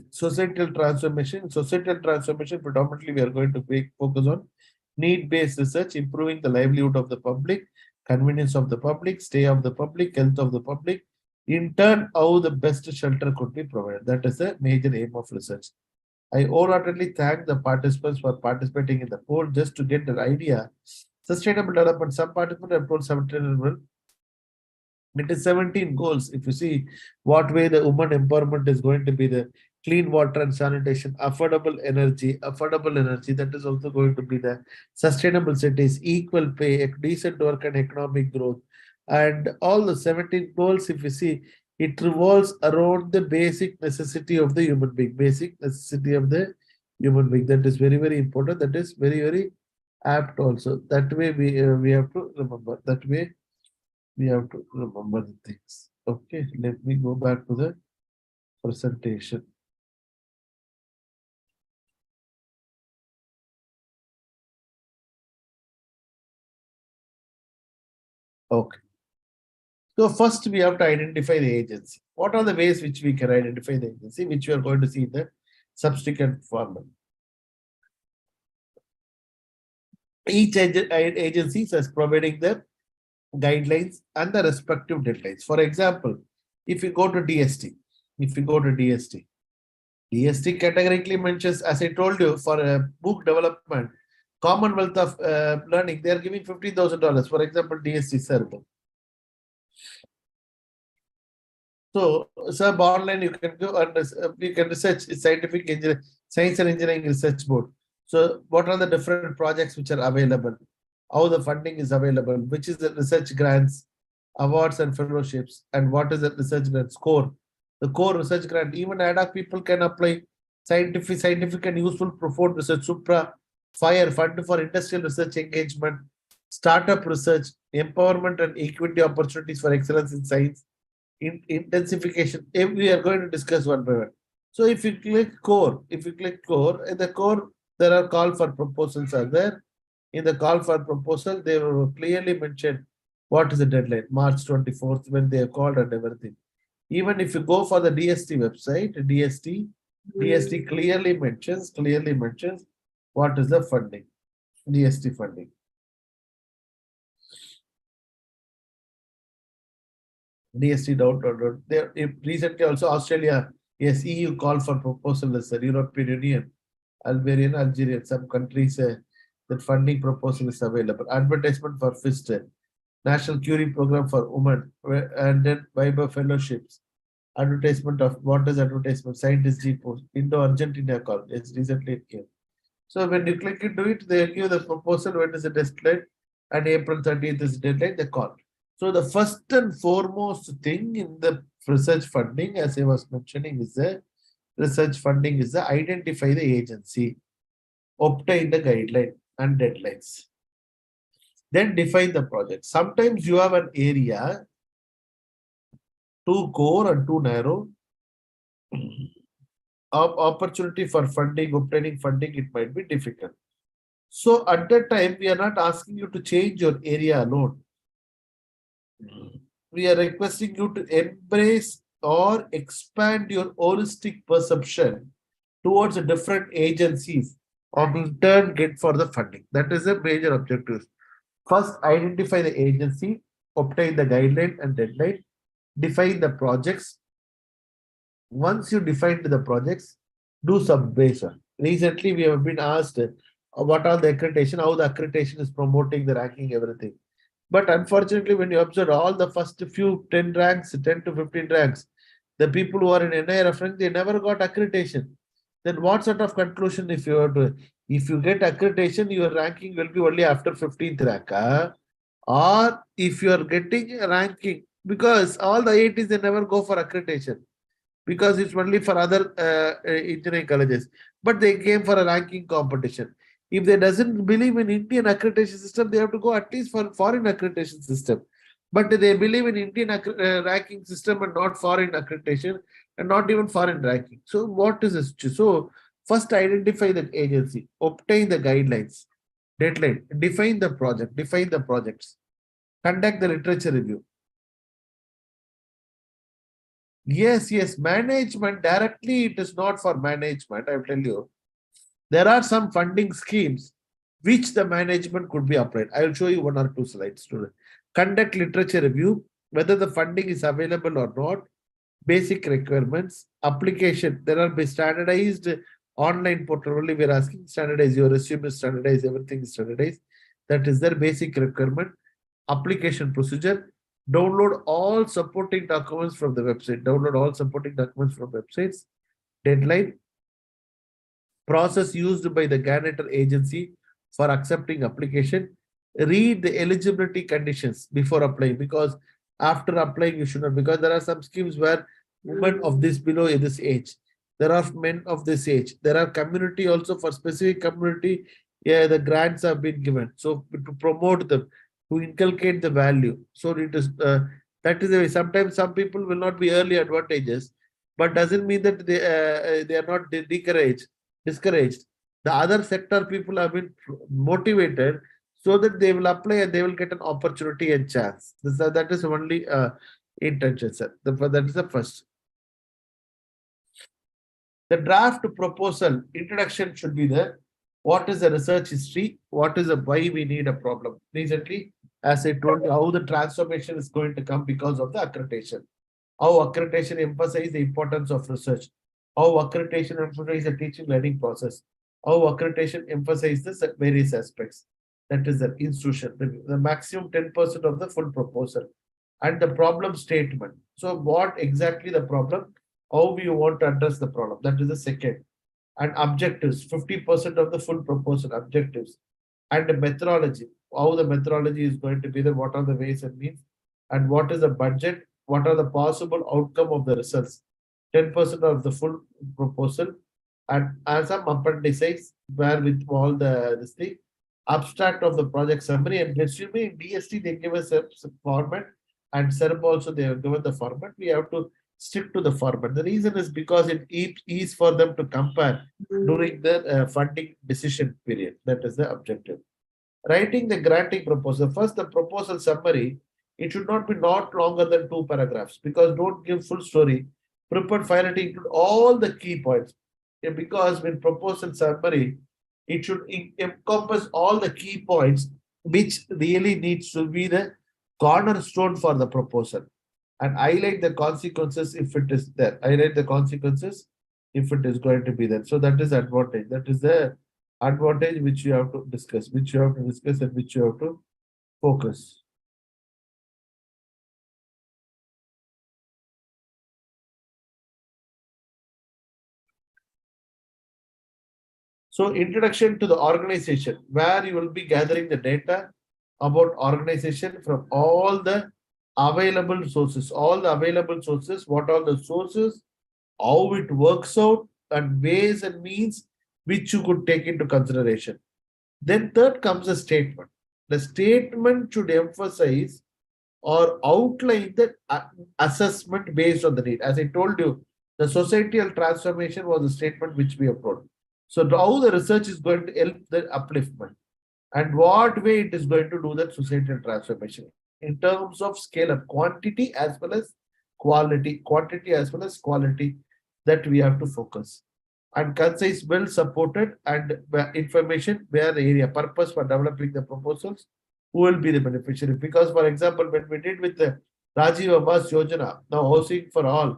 societal transformation. Societal transformation, predominantly, we are going to focus on need-based research, improving the livelihood of the public, convenience of the public, stay of the public, health of the public. In turn, how the best shelter could be provided. That is the major aim of research. I wholeheartedly thank the participants for participating in the poll just to get the idea. Sustainable development, some participants have told sustainable. It is 17 goals. If you see what way the woman empowerment is going to be, the clean water and sanitation, affordable energy, that is also going to be the sustainable cities, equal pay, decent work and economic growth. And all the 17 goals, if you see, it revolves around the basic necessity of the human being, basic necessity of the human being. That is very, very important. That is very, very apt also. That way we have to remember. That way we have to remember the things. Okay, let me go back to the presentation. Okay. So first we have to identify the agency. What are the ways which we can identify the agency, which we are going to see in the subsequent formula? Each agency is providing the guidelines and the respective deadlines. For example, if you go to DST, DST categorically mentions, as I told you, for a book development, Commonwealth of Learning, they are giving $15,000. For example, DST server. So, sub online, you can go and you can research scientific engineering, science and engineering research board. So, what are the different projects which are available? How the funding is available? Which is the research grants, awards and fellowships, and what is the research grant score? The core research grant, even ad hoc people can apply. Scientific and useful profound research, Supra, FIRE, Fund for Industrial Research Engagement, Startup Research, Empowerment and Equity Opportunities for Excellence in Science, intensification. We are going to discuss one by one. So if you click core, in the core, there are call for proposals are there. In the call for proposal, they will clearly mention what is the deadline, March 24th, when they have called and everything. Even if you go for the DST website, DST clearly mentions what is the funding, DST funding. DST download. There recently also Australia, yes, EU call for proposal is the European Union, Algeria, some countries that funding proposal is available. Advertisement for FIST, National Curie Program for Women, and then Viber Fellowships. Advertisement of what is advertisement? Scientist G post, Indo-Argentina call. Yes, recently it came. So when you click into it, they give the proposal when is the deadline, and April 30th is the deadline, they call. So the first and foremost thing in the research funding, as I was mentioning, is the research funding is the identify the agency, obtain the guideline and deadlines. Then define the project. Sometimes you have an area too core and too narrow. Opportunity for funding, obtaining funding, it might be difficult. So at that time, we are not asking you to change your area alone. We are requesting you to embrace or expand your holistic perception towards the different agencies or in turn get for the funding. That is a major objective. First, identify the agency, obtain the guideline and deadline, define the projects. Once you define the projects, do some base. Recently, we have been asked what are the accreditation, how the accreditation is promoting the ranking, everything. But unfortunately, when you observe all the first few 10 ranks, 10 to 15 ranks, the people who are in NI reference, they never got accreditation. Then what sort of conclusion if you are to, if you get accreditation, your ranking will be only after 15th rank. Or if you are getting a ranking, because all the 80s, they never go for accreditation because it's only for other engineering colleges. But they came for a ranking competition. If they doesn't believe in Indian accreditation system, they have to go at least for foreign accreditation system. But they believe in Indian ranking system and not foreign accreditation and not even foreign ranking. So what is this? So first identify the agency, obtain the guidelines, deadline, define the project, define the projects, conduct the literature review. Yes, management directly, it is not for management, I will tell you. There are some funding schemes which the management could be applied. I will show you one or two slides today. Conduct literature review, whether the funding is available or not, basic requirements, application. There are standardized online portal only. We are asking standardize, your resume is standardized, everything is standardized. That is their basic requirement. Application procedure. Download all supporting documents from the website. Download all supporting documents from websites. Deadline. Process used by the grantor agency for accepting application. Read the eligibility conditions before applying, because after applying you should not, because there are some schemes where women of this below this age, there are men of this age, there are community also, for specific community, the grants have been given. So to promote them, to inculcate the value. So it is that is the way. Sometimes some people will not be early advantages, but doesn't mean that they are not discouraged. The other sector people have been motivated so that they will apply and they will get an opportunity and chance. That is only intention, sir. That is the first. The draft proposal introduction should be there. what is the research history, what is the why we need a problem. Recently, as I told you, how the transformation is going to come because of the accreditation. How accreditation emphasizes the importance of research. How accreditation emphasizes the teaching learning process. How accreditation emphasizes the various aspects. That is the institution, the maximum 10% of the full proposal. And the problem statement. So what exactly the problem? How we want to address the problem? That is the second. And objectives, 50% of the full proposal objectives. And the methodology, how the methodology is going to be there, what are the ways and means, and what is the budget, what are the possible outcome of the results. 10% of the full proposal, and as some appendices where with all this thing, abstract of the project summary and resume. In DST they give us a format, and SERP also they have given the format. We have to stick to the format. The reason is because it is for them to compare during the funding decision period. That is the objective. Writing the granting proposal. First, the proposal summary. It should not be not longer than 2 paragraphs, because don't give full story. Prepared finally include all the key points. Because when proposal summary, it should encompass all the key points which really needs to be the cornerstone for the proposal, and highlight the consequences if it is there. Highlight the consequences if it is going to be there. So that is advantage. That is the advantage which you have to discuss, and which you have to focus. So introduction to the organization, where you will be gathering the data about organization from all the available sources. All the available sources, what are the sources, how it works out, and ways and means which you could take into consideration. Then third comes a statement. The statement should emphasize or outline the assessment based on the need. As I told you, the societal transformation was a statement which we have told. So how the research is going to help the upliftment, and what way it is going to do that societal transformation in terms of scale of quantity as well as quality, that we have to focus. And concise, well supported, and information where the area purpose for developing the proposals, who will be the beneficiary. Because, for example, when we did with the Rajiv Abbas Yojana, now housing for all,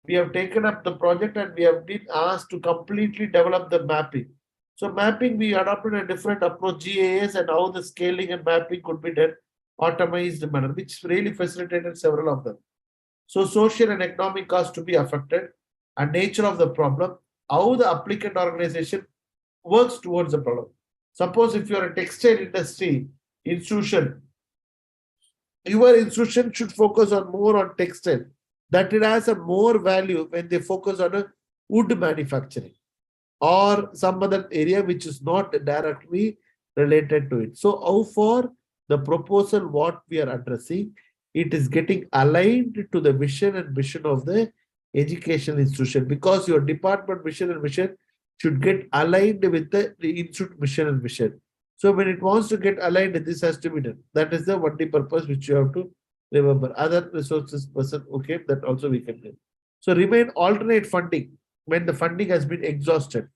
we have taken up the project and we have been asked to completely develop the mapping. So mapping, we adopted a different approach, GAS, and how the scaling and mapping could be done automized manner, which really facilitated several of them. So social and economic costs to be affected, and nature of the problem, how the applicant organization works towards the problem. Suppose if you are a textile industry institution, your institution should focus on more on textile, that it has a more value when they focus on a wood manufacturing or some other area which is not directly related to it. So how far the proposal what we are addressing, it is getting aligned to the vision and mission of the educational institution, because your department vision and mission should get aligned with the institute mission and mission. So when it wants to get aligned, this has to be done. That is the only purpose which you have to remember. Other resources person, okay, that also we can do. So remain alternate funding when the funding has been exhausted,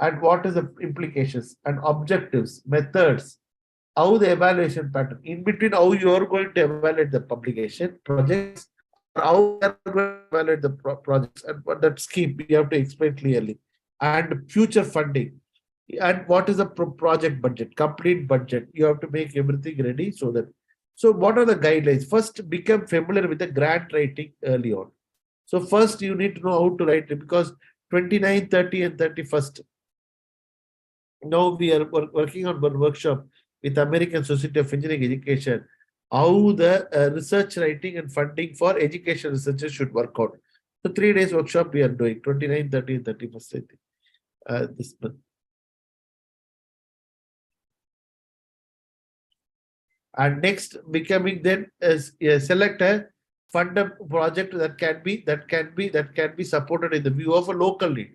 and what is the implications and objectives, methods, how the evaluation pattern, in between how you are going to evaluate the publication projects, or how you are going to evaluate the projects, and what that scheme you have to explain clearly, and future funding, and what is the project budget, complete budget. You have to make everything ready so that. So what are the guidelines? First, become familiar with the grant writing early on. So first you need to know how to write it, because 29, 30 and 31st. Now we are working on one workshop with American Society of Engineering Education, how the research writing and funding for education researchers should work out. So 3 days workshop we are doing, 29, 30 and 31st, I think, this month. And next, becoming then select a fund a project that can be supported in the view of a local need.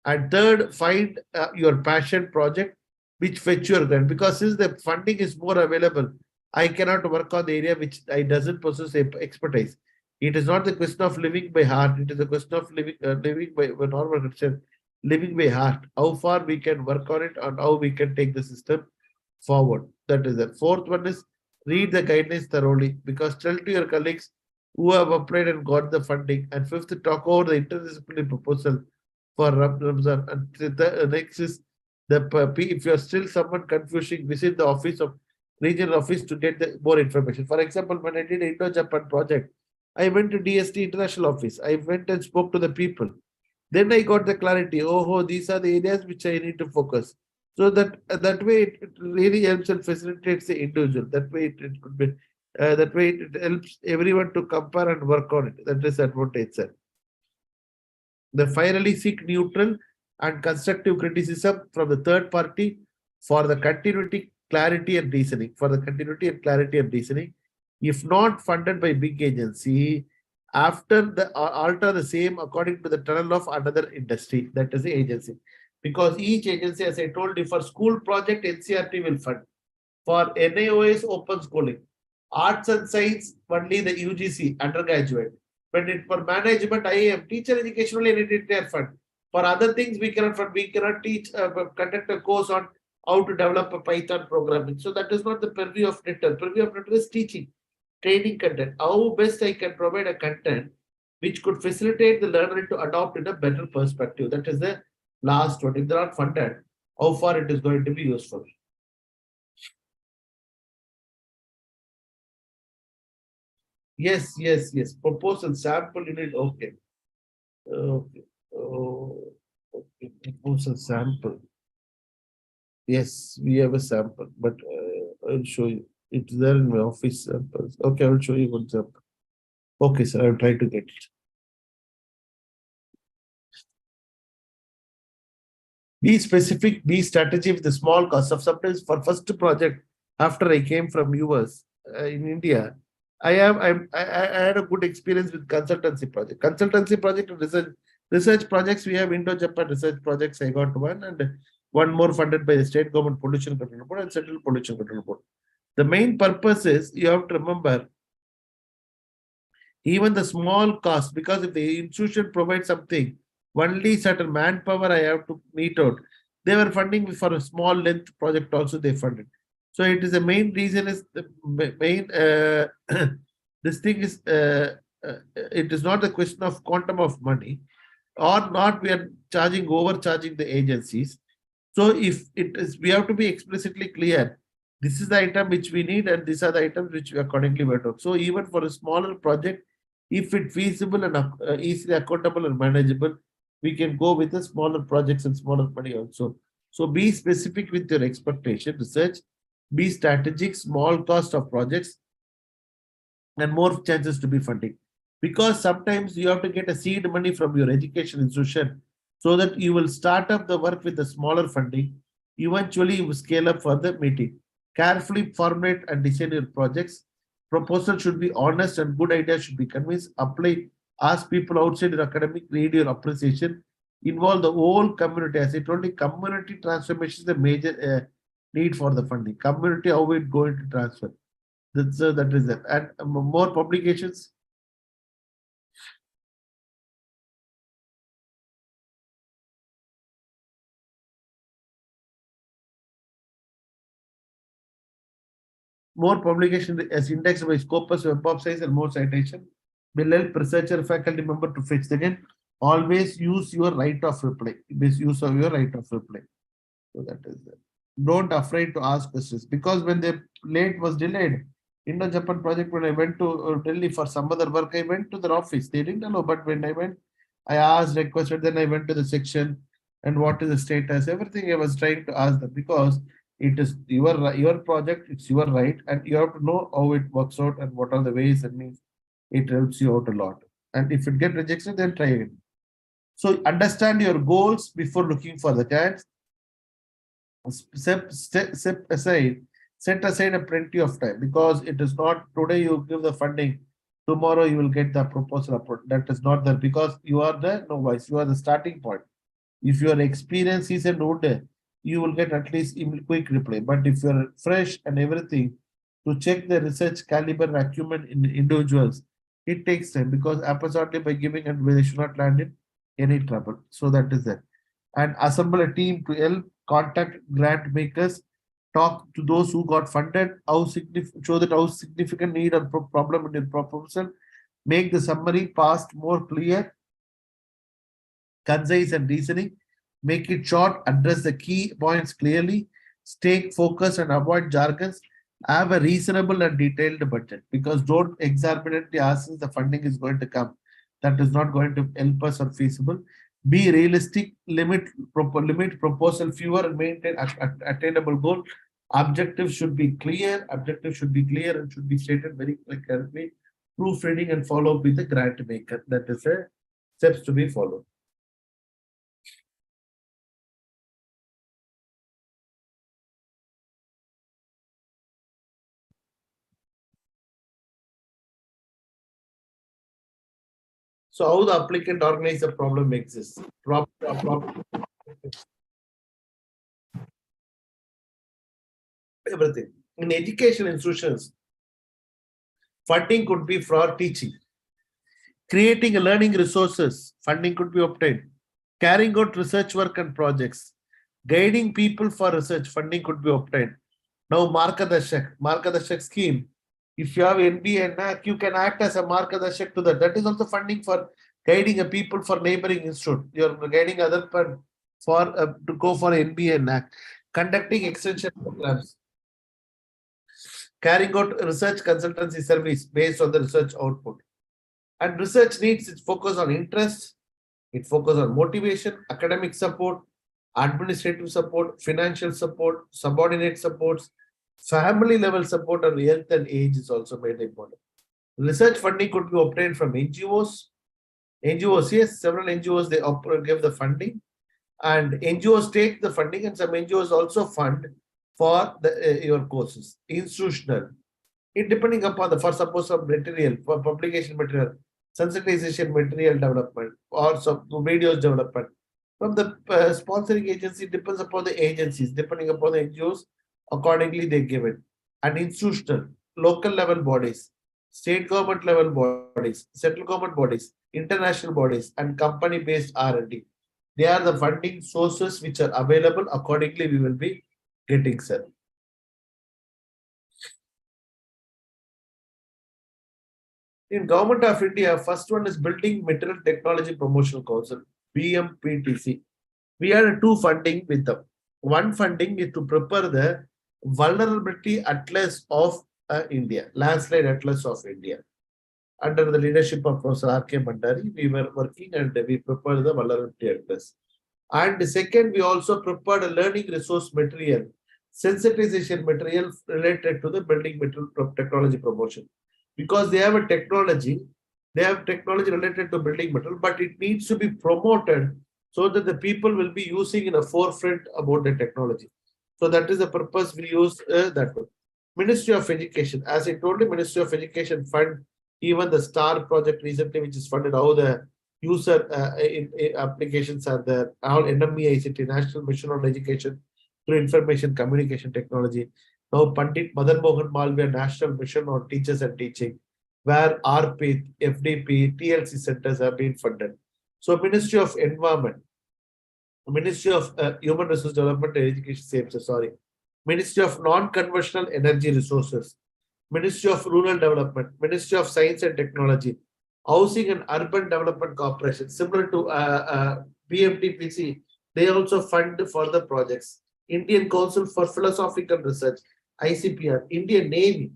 And third, find your passion project which fetch your grant, because since the funding is more available, I cannot work on the area which I doesn't possess expertise. It is not the question of living by heart; it is the question of living by normal question. living by heart, how far we can work on it and how we can take the system forward. That is it. Fourth one is read the guidelines thoroughly, because tell to your colleagues who have applied and got the funding. And fifth, talk over the interdisciplinary proposal for Ramzan. And the next is if you are still someone confusing, visit the office of regional office to get the more information. For example, when I did Indo-Japan project, I went to DST international office. I went and spoke to the people. Then I got the clarity. Oh, these are the areas which I need to focus. So that way it really helps and facilitates the individual. That way it could be that way it helps everyone to compare and work on it. That is advantage, sir. The finally seek neutral and constructive criticism from the third party for the continuity, clarity, and reasoning. For the continuity and clarity and reasoning, if not funded by big agency, after the alter the same according to the tunnel of another industry, that is the agency. Because each agency, as I told you, for school project, NCRT will fund. For NIOS, open schooling. Arts and science, only the UGC, undergraduate. But for management, IAM, teacher education only entire fund. For other things, we cannot fund. We cannot teach, conduct a course on how to develop a Python programming. So that is not the purview of NITTER. Purview of NITTER is teaching, training content. How best I can provide a content which could facilitate the learner to adopt in a better perspective. That is the last one. If they are not funded, how far it is going to be useful. Yes. Proposal sample unit. Okay. Okay. Oh, okay. Proposal sample. Yes, we have a sample, but I'll show you. It's there in my office samples. Okay, I will show you one sample. Okay, sir, I'll try to get it. Be specific, be strategy with the small cost of sometimes for first project after I came from US in India. I had a good experience with consultancy project. Consultancy project and research projects. We have Indo-Japan research projects. I got one and one more funded by the state government pollution control board and central pollution control board. The main purpose is you have to remember even the small cost, because if the institution provides something, only certain manpower I have to meet out. They were funding for a small length project also they funded. So it is the main reason is the main this thing is it is not a question of quantum of money or not we are overcharging the agencies. So if it is, we have to be explicitly clear. This is the item which we need and these are the items which we accordingly went out. So even for a smaller project, if it's feasible and easily accountable and manageable, we can go with the smaller projects and smaller money also. So be specific with your expectation, research, be strategic, small cost of projects, and more chances to be funding. Because sometimes you have to get a seed money from your education institution so that you will start up the work with the smaller funding. Eventually, you will scale up for the meeting. Carefully formulate and design your projects. Proposal should be honest and good ideas should be convinced. Apply, ask people outside your academic, read your appreciation. Involve the whole community. As I told you, community transformation is the major need for the funding. Community, how it going to transfer. That is it. And more publications. More publication as indexed by Scopus, Web of Science, and more citation will help researcher faculty member to fetch. Again, always use your right of reply. Use of your right of reply. So that is it. Don't afraid to ask questions, because when the late was delayed, Indo-Japan project, when I went to Delhi for some other work, I went to their office. They didn't know, but when I went, I asked, requested, then I went to the section and what is the status, everything I was trying to ask them, because it is your project, it's your right, and you have to know how it works out and what are the ways and means. It helps you out a lot. And if it get rejected, then try again. So understand your goals before looking for the chance. Set aside a plenty of time, because it is not today you give the funding, tomorrow you will get the proposal. That is not there, because you are the novice, you are the starting point. If your experience is an older, you will get at least quick reply. But if you're fresh and everything, to check the research caliber and acumen in individuals, it takes time, because absolutely by giving and they should not land in any trouble. So that is that. and assemble a team to help contact grant makers, talk to those who got funded, show that how significant need or problem in the proposal, make the summary past more clear, concise and reasoning, make it short, address the key points clearly, stay focused and avoid jargons, have a reasonable and detailed budget, because don't exorbitantly ask us the funding is going to come. That is not going to help us or feasible. Be realistic, limit proposal fewer and maintain attainable goal. Objectives should be clear. Objectives should be clear and should be stated very clearly. Proofreading and follow up with the grant maker. That is a steps to be followed. So how the applicant organize the problem exists. Everything. In education institutions, funding could be for teaching. Creating a learning resources, funding could be obtained. Carrying out research work and projects. Guiding people for research, funding could be obtained. Now, Markadashak scheme. If you have NBA and NAC, you can act as a Markadashak to that. That is also funding for guiding a people for neighboring institute. You are guiding other for to go for NBA and NAC. Conducting extension programs. Carrying out research consultancy service based on the research output. And research needs its focus on interest, it focuses on motivation, academic support, administrative support, financial support, subordinate supports, family level support, and health and age is also made important. Research funding could be obtained from NGOs. NGOs, yes, several NGOs they give the funding, and NGOs take the funding, and some NGOs also fund for your courses. Institutional, it depending upon the for suppose of material for publication material, sensitization material development, or some videos development. From the sponsoring agency depends upon the agencies, depending upon the NGOs, accordingly they give it. And institutional, local level bodies, state government level bodies, central government bodies, international bodies, and company-based R&D. They are the funding sources which are available. Accordingly, we will be getting sir. In Government of India, first one is Building Material Technology Promotional Council, BMPTC. We had two funding with them. One funding is to prepare the Vulnerability Atlas of India, Landslide Atlas of India. Under the leadership of Professor R.K. Mandari, we were working and we prepared the Vulnerability Atlas. And the second, we also prepared a learning resource material, sensitization material related to the building material technology promotion. Because they have a technology, related to building material, but it needs to be promoted so that the people will be using in a forefront about the technology. So that is the purpose we use that one. Ministry of Education, as I told you, Ministry of Education fund even the STAR project recently, which is funded, how the user applications are there, all NME ICT, National Mission on Education through Information Communication Technology. Now, Pandit Madan Mohan Malviya National Mission on Teachers and Teaching, where RP, FDP, TLC centers have been funded. So, Ministry of Environment, Ministry of Human Resource Development and Education, Ministry of Non-Conventional Energy Resources, Ministry of Rural Development, Ministry of Science and Technology, Housing and Urban Development Corporation, similar to BMTPC, they also fund for the projects. Indian Council for Philosophical Research, ICPR, Indian Navy.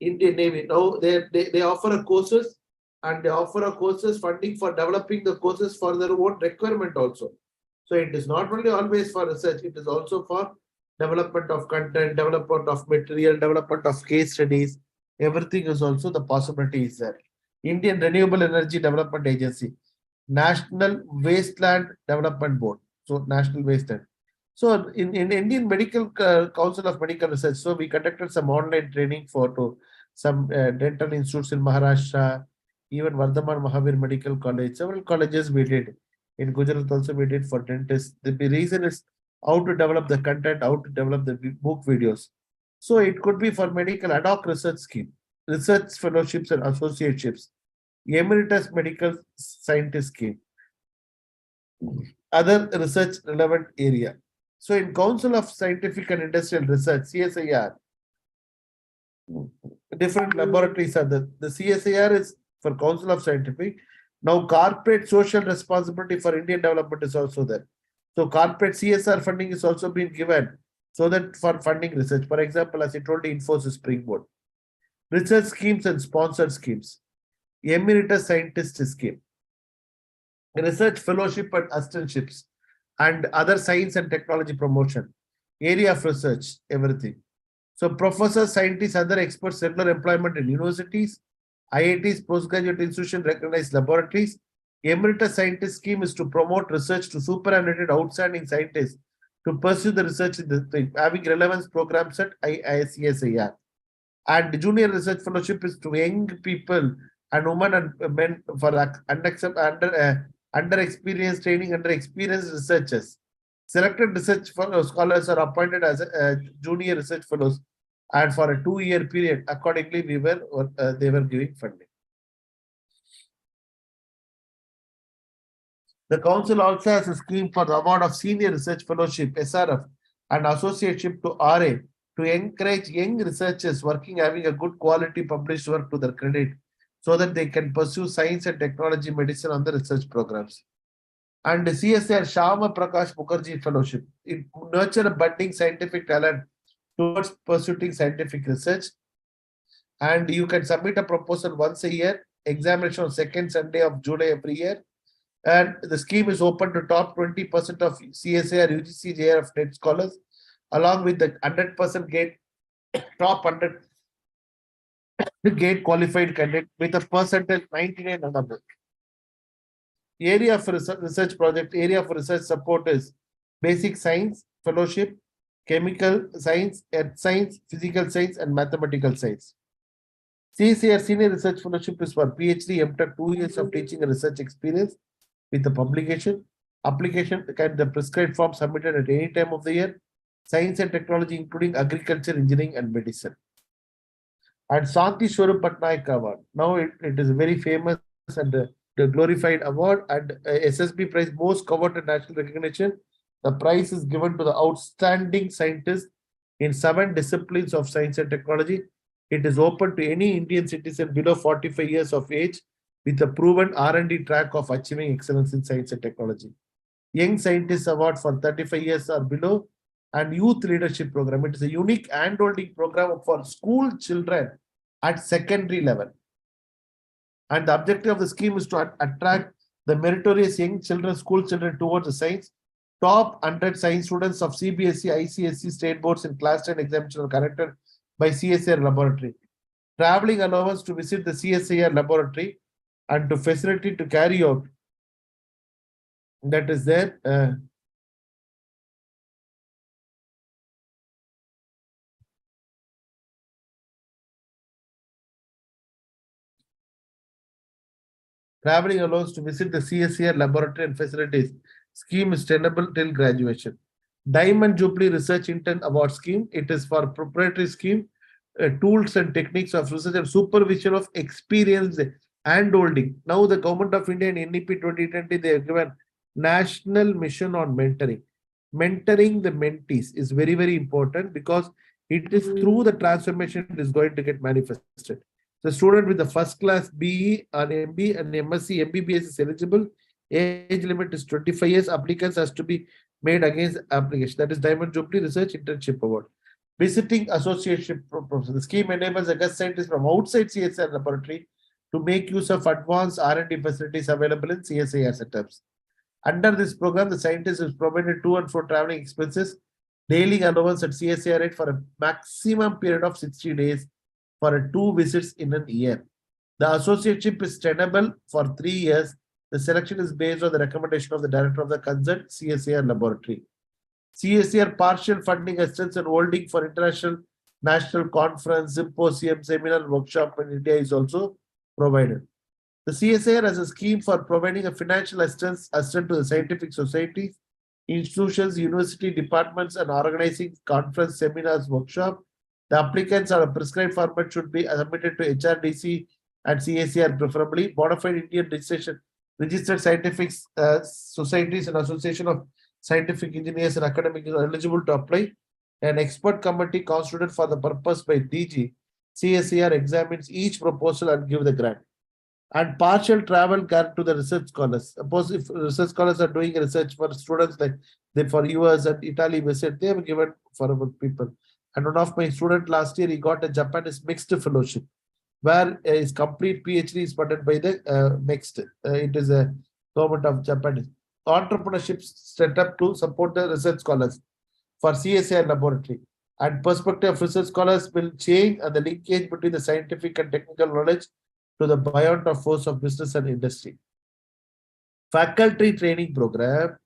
Now they offer a courses, and they offer a courses funding for developing the courses for their own requirement also. So it is not only always for research, it is also for development of content, development of material, development of case studies. Everything is also the possibility is there. Indian Renewable Energy Development Agency, National Wasteland Development Board. So National Wasteland. So in Indian Medical Council of Medical Research, so we conducted some online training for some dental institutes in Maharashtra, even Vardhaman Mahavir Medical College, several colleges we did. In Gujarat also we did for dentists. The reason is how to develop the content, how to develop the book videos. So it could be for medical ad hoc research scheme, research fellowships and associateships, emeritus medical scientist scheme. other research relevant area. So in Council of Scientific and Industrial Research, CSIR, different laboratories are the CSIR is for Council of Scientific. Now corporate social responsibility for Indian development is also there. So corporate CSR funding is also being given so that for funding research. For example, as I told you, Infosys Springboard. Research schemes and sponsored schemes. Emeritus Scientist Scheme. Research fellowship and assistantships and other science and technology promotion. Area of research, everything. So professors, scientists, other experts, regular employment in universities, IITs, postgraduate institutions, recognized laboratories. Emeritus Scientist Scheme is to promote research to superannuated outstanding scientists to pursue the research in the thing, having relevance programs at ICHALKARANJI-INDIA. And junior research fellowship is to young people and women and men for under experienced training under experienced researchers. Selected research scholars are appointed as junior research fellows, and for a 2-year period, accordingly, they were giving funding. The council also has a scheme for the award of senior research fellowship (SRF) and associateship to RA to encourage young researchers working having a good quality published work to their credit, so that they can pursue science and technology medicine on the research programs. And the CSR Shama Prakash Mukherjee Fellowship. It nurture a budding scientific talent towards pursuing scientific research. And you can submit a proposal once a year, examination on second Sunday of July every year. And the scheme is open to top 20% of CSIR, UGC, JRF net scholars, along with the 100% gate, top 100 gate qualified candidate with a percentage 99 and above. Area for research project, area for research support is basic science, fellowship, chemical science, earth science, physical science, and mathematical science. CSIR Senior Research Fellowship is for PhD, MTech, 2 years of teaching and research experience with the publication. Application can the prescribed form submitted at any time of the year. Science and technology, including agriculture, engineering, and medicine. And Santi Swarup Patnaik Award. Now it is a very famous and the glorified award, and SSB prize, most coveted national recognition. The prize is given to the outstanding scientist in 7 disciplines of science and technology. It is open to any Indian citizen below 45 years of age with a proven R&D track of achieving excellence in science and technology. Young Scientist Award for 35 years or below, and Youth Leadership Program. It is a unique hand-holding program for school children at secondary level. And the objective of the scheme is to attract the meritorious young children, school children towards the science. Top 100 science students of CBSE, ICSE state boards in class 10 examination are conducted by CSIR laboratory. Traveling allowance to visit the CSIR laboratory and to facility to carry out. That is there. Traveling allowance to visit the CSIR laboratory and facilities. Scheme is tenable till graduation. Diamond Jubilee Research Intern Award Scheme. It is for proprietary scheme, tools and techniques of research and supervision of experience and holding. Now the Government of India in NEP 2020, they have given National Mission on Mentoring. Mentoring the mentees is very, very important because it is through the transformation it is going to get manifested. The student with the first class BE and MB and MSc MBBS is eligible. Age limit is 25 years. Applicants has to be made against application. That is Diamond Jubilee Research Internship Award. Visiting association professor. The scheme enables a guest scientist from outside CSIR laboratory to make use of advanced R&D facilities available in CSIR setups. Under this program, the scientist is provided to and fro traveling expenses, daily allowance at CSIR rate for a maximum period of 60 days for 2 visits in a year. The associateship is tenable for 3 years. The selection is based on the recommendation of the director of the concerned CSIR laboratory. CSIR partial funding assistance and holding for international national conference, symposium, seminar, workshop in India is also provided. The CSIR has a scheme for providing a financial assistance to the scientific societies, institutions, university departments, and organizing conference, seminars, workshop. The applicants are a prescribed format should be submitted to HRDC and CSIR preferably. Bona fide Indian registration Registered scientific societies and association of scientific engineers and academics are eligible to apply. An expert committee constituted for the purpose by DG CSER examines each proposal and give the grant. And partial travel grant to the research scholars. Suppose if research scholars are doing research for students like they for US and Italy visit, they have given for our people. And one of my students last year, he got a Japanese mixed fellowship, where his complete PhD is funded by the mixed. It is a government of Japan. Entrepreneurship set up to support the research scholars for CSA laboratory. And perspective of research scholars will change and the linkage between the scientific and technical knowledge to the buoyant of force of business and industry. Faculty training program,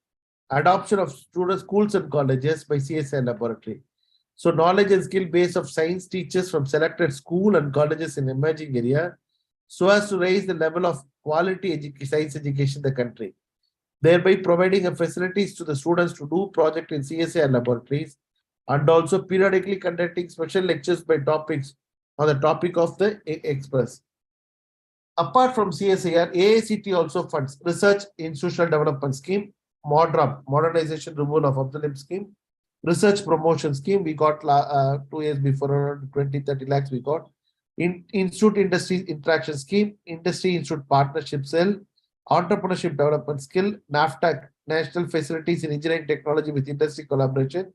adoption of students, schools and colleges by CSI laboratory. So knowledge and skill base of science teachers from selected school and colleges in emerging area, so as to raise the level of quality science education in the country, thereby providing facilities to the students to do project in CSI laboratories, and also periodically conducting special lectures by topics on the topic of the express. Apart from CSIR, AICT also funds Research Institutional Development Scheme, MODRUM, Modernization Removal of Obsolete Scheme, Research Promotion Scheme, we got 2 years before, around 20-30 lakhs we got. Institute Industry Interaction Scheme, Industry Institute Partnership Cell, Entrepreneurship Development Skill, NAFTAC, National Facilities in Engineering Technology with Industry Collaboration,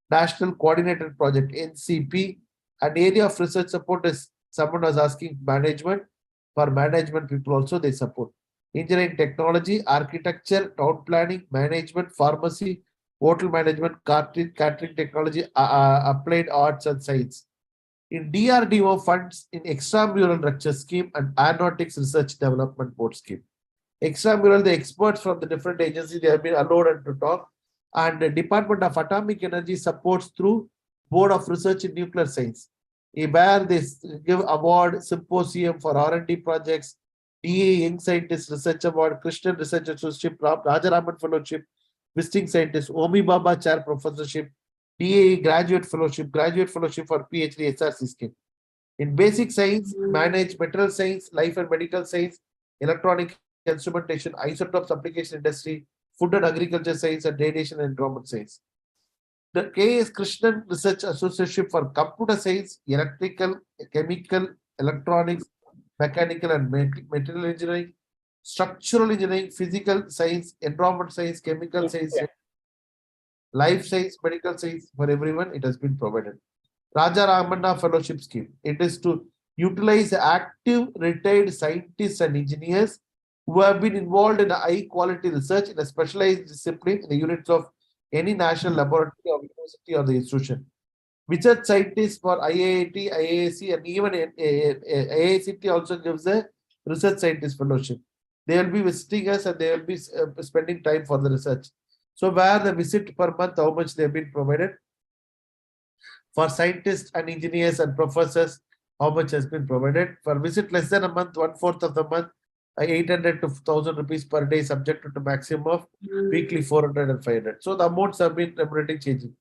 National Coordinated Project, NCP. An area of research support is someone was asking management. For management people also they support. Engineering technology, architecture, town planning, management, pharmacy, hotel management, catering technology, applied arts and science. In DRDO funds in extramural lecture scheme and aeronautics research development board scheme. Extramural, the experts from the different agencies, they have been allowed to talk. And the Department of Atomic Energy supports through Board of Research in Nuclear Science. Where they give award, symposium for R&D projects, DA Young Scientist Research Award, Christian Research Associate, Rajaraman Fellowship, Visiting Scientist, Omi Baba Chair Professorship, DA Graduate Fellowship for PhD SRC scheme. In basic science, manage material science, life and medical science, electronic instrumentation, isotopes application industry, food and agriculture science, and radiation and environment science. The K.S. Krishnan Research Association for Computer Science, Electrical, Chemical, Electronics, Mechanical and Material Engineering, Structural Engineering, Physical Science, Environment Science, Chemical Science, Life Science, Medical Science, for everyone it has been provided. Raja Ramanna Fellowship Scheme. It is to utilize active retired scientists and engineers who have been involved in high quality research in a specialized discipline in the units of any national laboratory or university or the institution. Research scientists for IIT, IAC, and even AICT also gives a research scientist fellowship. They will be visiting us and they will be spending time for the research. So where the visit per month, how much they have been provided? For scientists and engineers and professors, how much has been provided? For visit less than a month, 1/4 of the month, 800 to 1,000 rupees per day, subject to maximum of weekly 400 and 500. So the amounts have been remunerating changing.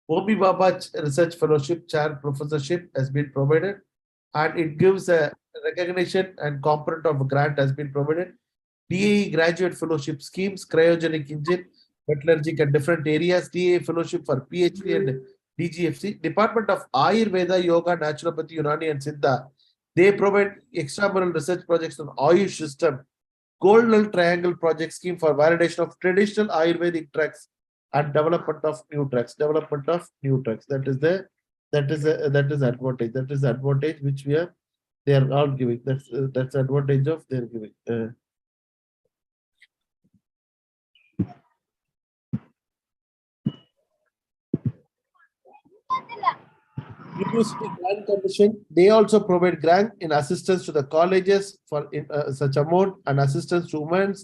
Omi Baba Research Fellowship Chair Professorship has been provided, and it gives a recognition and component of a grant has been provided. DAE Graduate Fellowship Schemes, Cryogenic Engine, Metallurgic and different areas, DAE Fellowship for PhD and DGFC, Department of Ayurveda, Yoga, Naturopathy, Unani and Siddha. They provide extramural research projects on Ayush system, Golden Triangle Project Scheme for validation of traditional Ayurvedic drugs and development of new drugs. That is the advantage. That is the advantage which they are all giving. That's the advantage of their giving. University Grant Commission, they also provide grant in assistance to the colleges for such amount, and assistance to women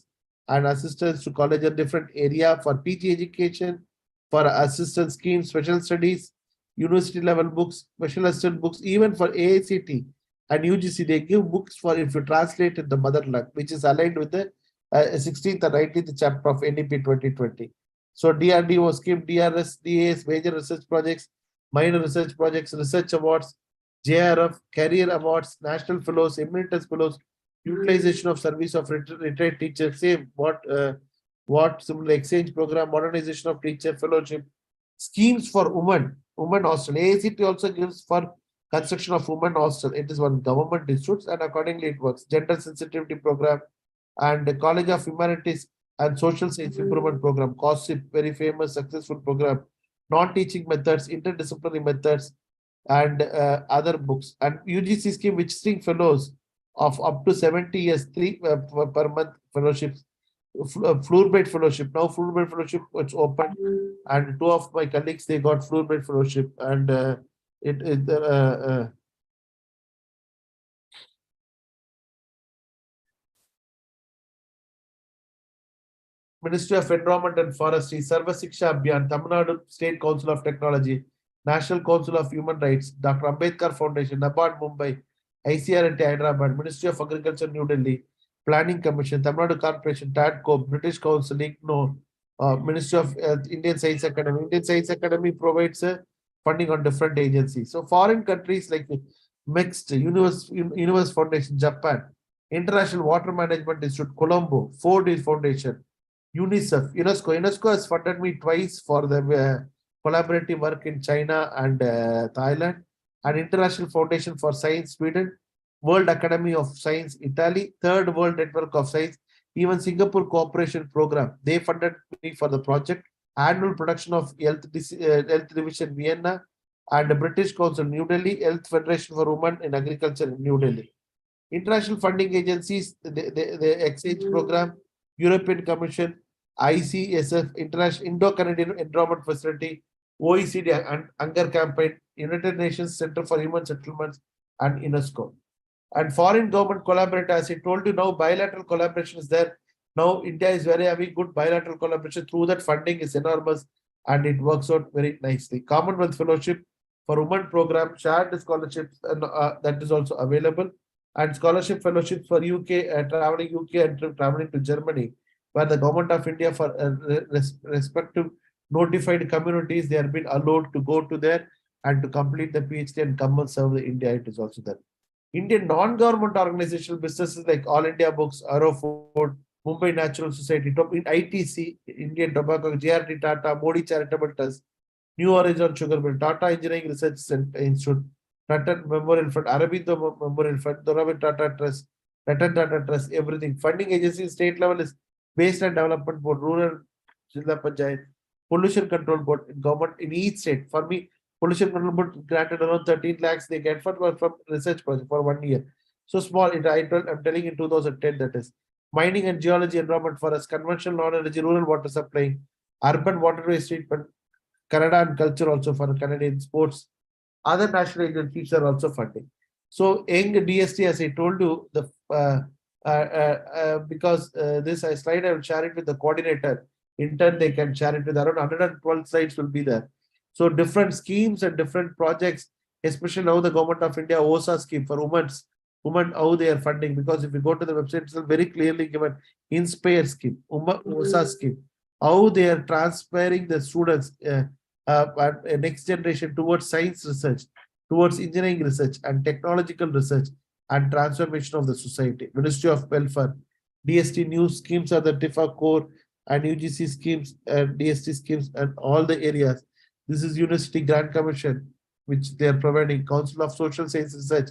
and assistance to college in different area for PG education, for assistance schemes, special studies, university level books, special assistant books, even for AICT and UGC, they give books for if you translate in the mother tongue, which is aligned with the 16th and 19th chapter of NDP 2020. So DRDO scheme, DRS, DAS, major research projects, minor research projects, research awards, JRF, career awards, national fellows, emeritus fellows, utilization of service of retired teachers, same what similar exchange program, modernization of teacher fellowship, schemes for women hostel. AICT also gives for construction of women hostel. It is one government institutes and accordingly it works. Gender sensitivity program and the College of Humanities and Social Science Improvement Program, COSIP, very famous, successful program. Non-teaching methods, interdisciplinary methods, and other books. And UGC scheme, visiting fellows of up to 70 years, three per month fellowships. Fulbright fellowship. Now Fulbright fellowship it's open, and two of my colleagues they got Fulbright fellowship, and Ministry of Environment and Forestry, Sarva Siksha Abhiyan, Tamil Nadu State Council of Technology, National Council of Human Rights, Dr. Ambedkar Foundation, NABARD Mumbai, ICRT Hyderabad, Ministry of Agriculture New Delhi, Planning Commission, Tamil Nadu Corporation, TADCO, British Council, IGNO, Ministry of Indian Science Academy. Indian Science Academy provides funding on different agencies. So foreign countries like Mixed, Universe Foundation, Japan, International Water Management Institute, Colombo, Ford Foundation, UNICEF, UNESCO has funded me twice for the collaborative work in China and Thailand, and International Foundation for Science, Sweden, World Academy of Science, Italy, Third World Network of Science, even Singapore Cooperation Program. They funded me for the project. Annual production of Health Division, Vienna, and the British Council, New Delhi, Health Federation for Women in Agriculture, New Delhi. International funding agencies, the exchange program, European Commission, ICSF, International Indo-Canadian Environment Facility, OECD and Hunger Campaign, United Nations Center for Human Settlements, and UNESCO. And foreign government collaborator, as I told you now, bilateral collaboration is there. Now India is very having good bilateral collaboration. Through that funding is enormous and it works out very nicely. Commonwealth Fellowship for Women Program, shared scholarships, and that is also available. And scholarship fellowships for UK, traveling UK and traveling to Germany, where the government of India for respective notified communities, they have been allowed to go to there and to complete the PhD and come and serve the India. It is also there. Indian non-government organizational businesses like All India Books, Aerofood, Mumbai Natural Society, ITC, Indian Tobacco, GRT Tata, Modi Charitable Trust, New Horizon Sugar Mill, Tata Engineering Research Institute, Tata Memorial Fund, Arabindo Memorial Fund, Dorabi Tata Trust, Ratan Tata Trust, everything. Funding agency state level is Waste and Development Board, Rural Jilla Panchayat, Pollution Control Board, government in each state. For me, Pollution Control Board granted around 13 lakhs they get from research project for 1 year. So small, I'm telling in 2010 that is. Mining and Geology, Environment Forest, Conventional Non-Energy, Rural Water Supply, Urban Waterways Treatment, Canada and Culture also for Canadian sports. Other national agencies are also funding. So Young DST, as I told you, the because this slide I will share it with the coordinator. In turn, they can share it with around 112 slides will be there. So different schemes and different projects, especially now the government of India OSA scheme for women, how they are funding. Because if you go to the website, it's very clearly given Inspire scheme, OSA scheme, how they are transferring the students next generation towards science research, towards engineering research and technological research and transformation of the society. Ministry of Welfare, DST new schemes are the TIFA core and UGC schemes and DST schemes and all the areas. This is University Grant Commission, which they are providing. Council of Social Science Research,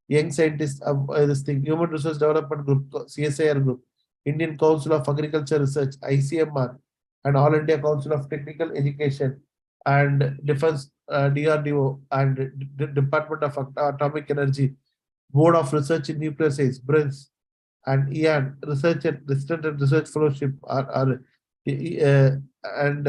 Young Scientists, this thing, Human Resource Development Group, CSIR Group, Indian Council of Agriculture Research, ICMR, and All India Council of Technical Education, and Defense, DRDO, and Department of Atomic Energy, Board of Research in Nuclear Science, BRINS, and EAN, Research and Research Fellowship are and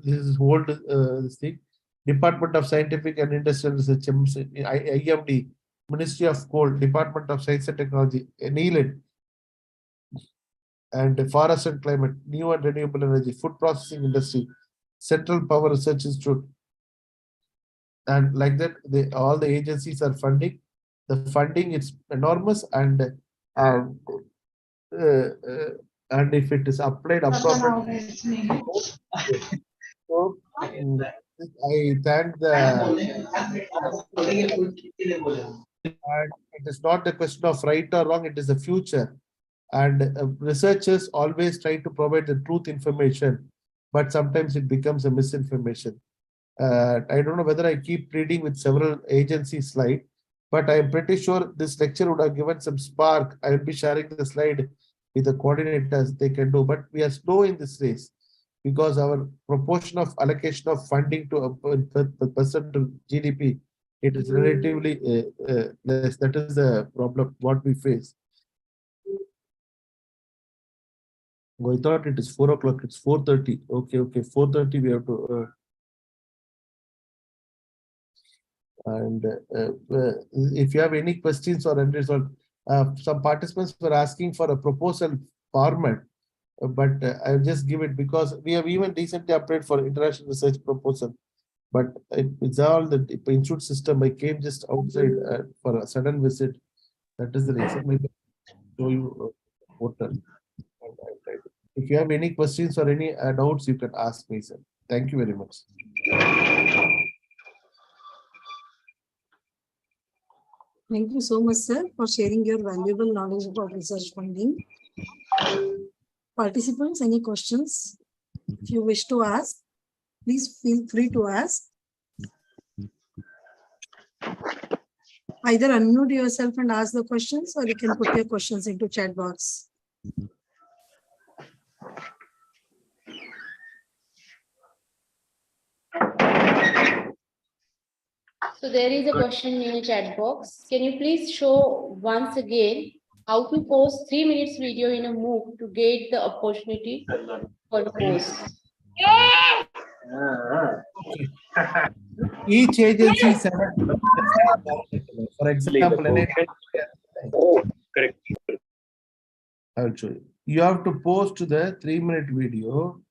this is old this thing. Department of Scientific and Industrial Research, IMD, Ministry of Coal, Department of Science and Technology, NELID, and Forest and Climate, New and Renewable Energy, Food Processing Industry, Central Power Research Institute, and like that, all the agencies are funding. The funding is enormous, and if it is applied appropriately. So I thank the and It is not the question of right or wrong, it is the future. And researchers always try to provide the truth information, but sometimes it becomes a misinformation. I don't know whether I keep reading with several agency slide, but I'm pretty sure this lecture would have given some spark. I will be sharing the slide with the coordinators, they can do, but we are slow in this race because our proportion of allocation of funding to a percent to GDP, it is relatively less. That is the problem, what we face. Oh, I thought it is 4 o'clock, it's 4:30. Okay, 4:30 we have to. If you have any questions or unresolved, some participants were asking for a proposal format, but I'll just give it because we have even recently applied for international research proposal. But it's all the institute system. I came just outside for a sudden visit. That is the reason. Maybe I'll show you portal. If you have any questions or any doubts, you can ask me, sir. Thank you very much. Thank you so much, sir, for sharing your valuable knowledge about research funding. Participants, any questions? If you wish to ask, please feel free to ask. Either unmute yourself and ask the questions, or you can put your questions into chat box. So there is a question in the chat box. Can you please show once again how to post 3 minutes video in a MOOC to get the opportunity for the course? Each agency set up, for example, Oh, correct. I will show you. You have to post the 3-minute video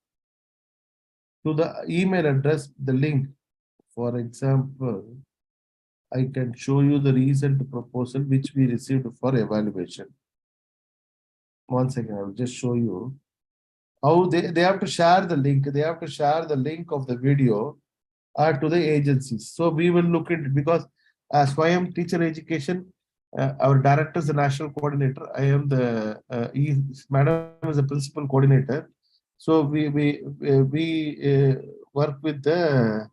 to the email address, the link. For example, I can show you the recent proposal which we received for evaluation. One second, I will just show you how they have to share the link. They have to share the link of the video to the agencies. So we will look at it because as Swayam Teacher Education, our director is the national coordinator. I am the madam is the principal coordinator. So we work with the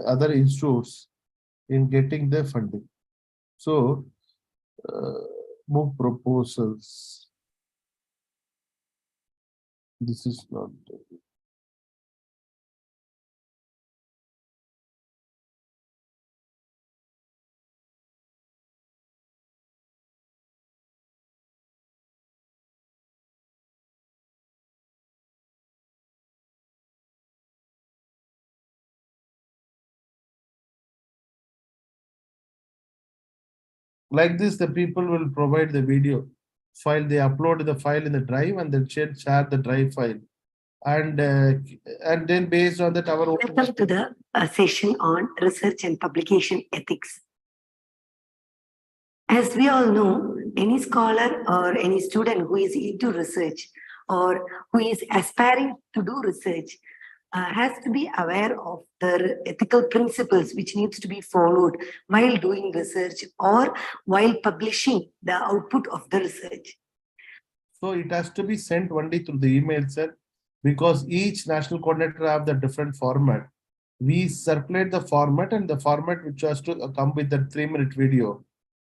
other institutes in getting the funding. So MOOC proposals. This is not. Like this, the people will provide the video file. They upload the file in the drive and then share the drive file. And then based on that, our welcome to the session on research and publication ethics. As we all know, any scholar or any student who is into research or who is aspiring to do research has to be aware of the ethical principles which needs to be followed while doing research or while publishing the output of the research. So it has to be sent only through the email, sir, because each national coordinator have the different format. We circulate the format and the format which has to come with the 3-minute video.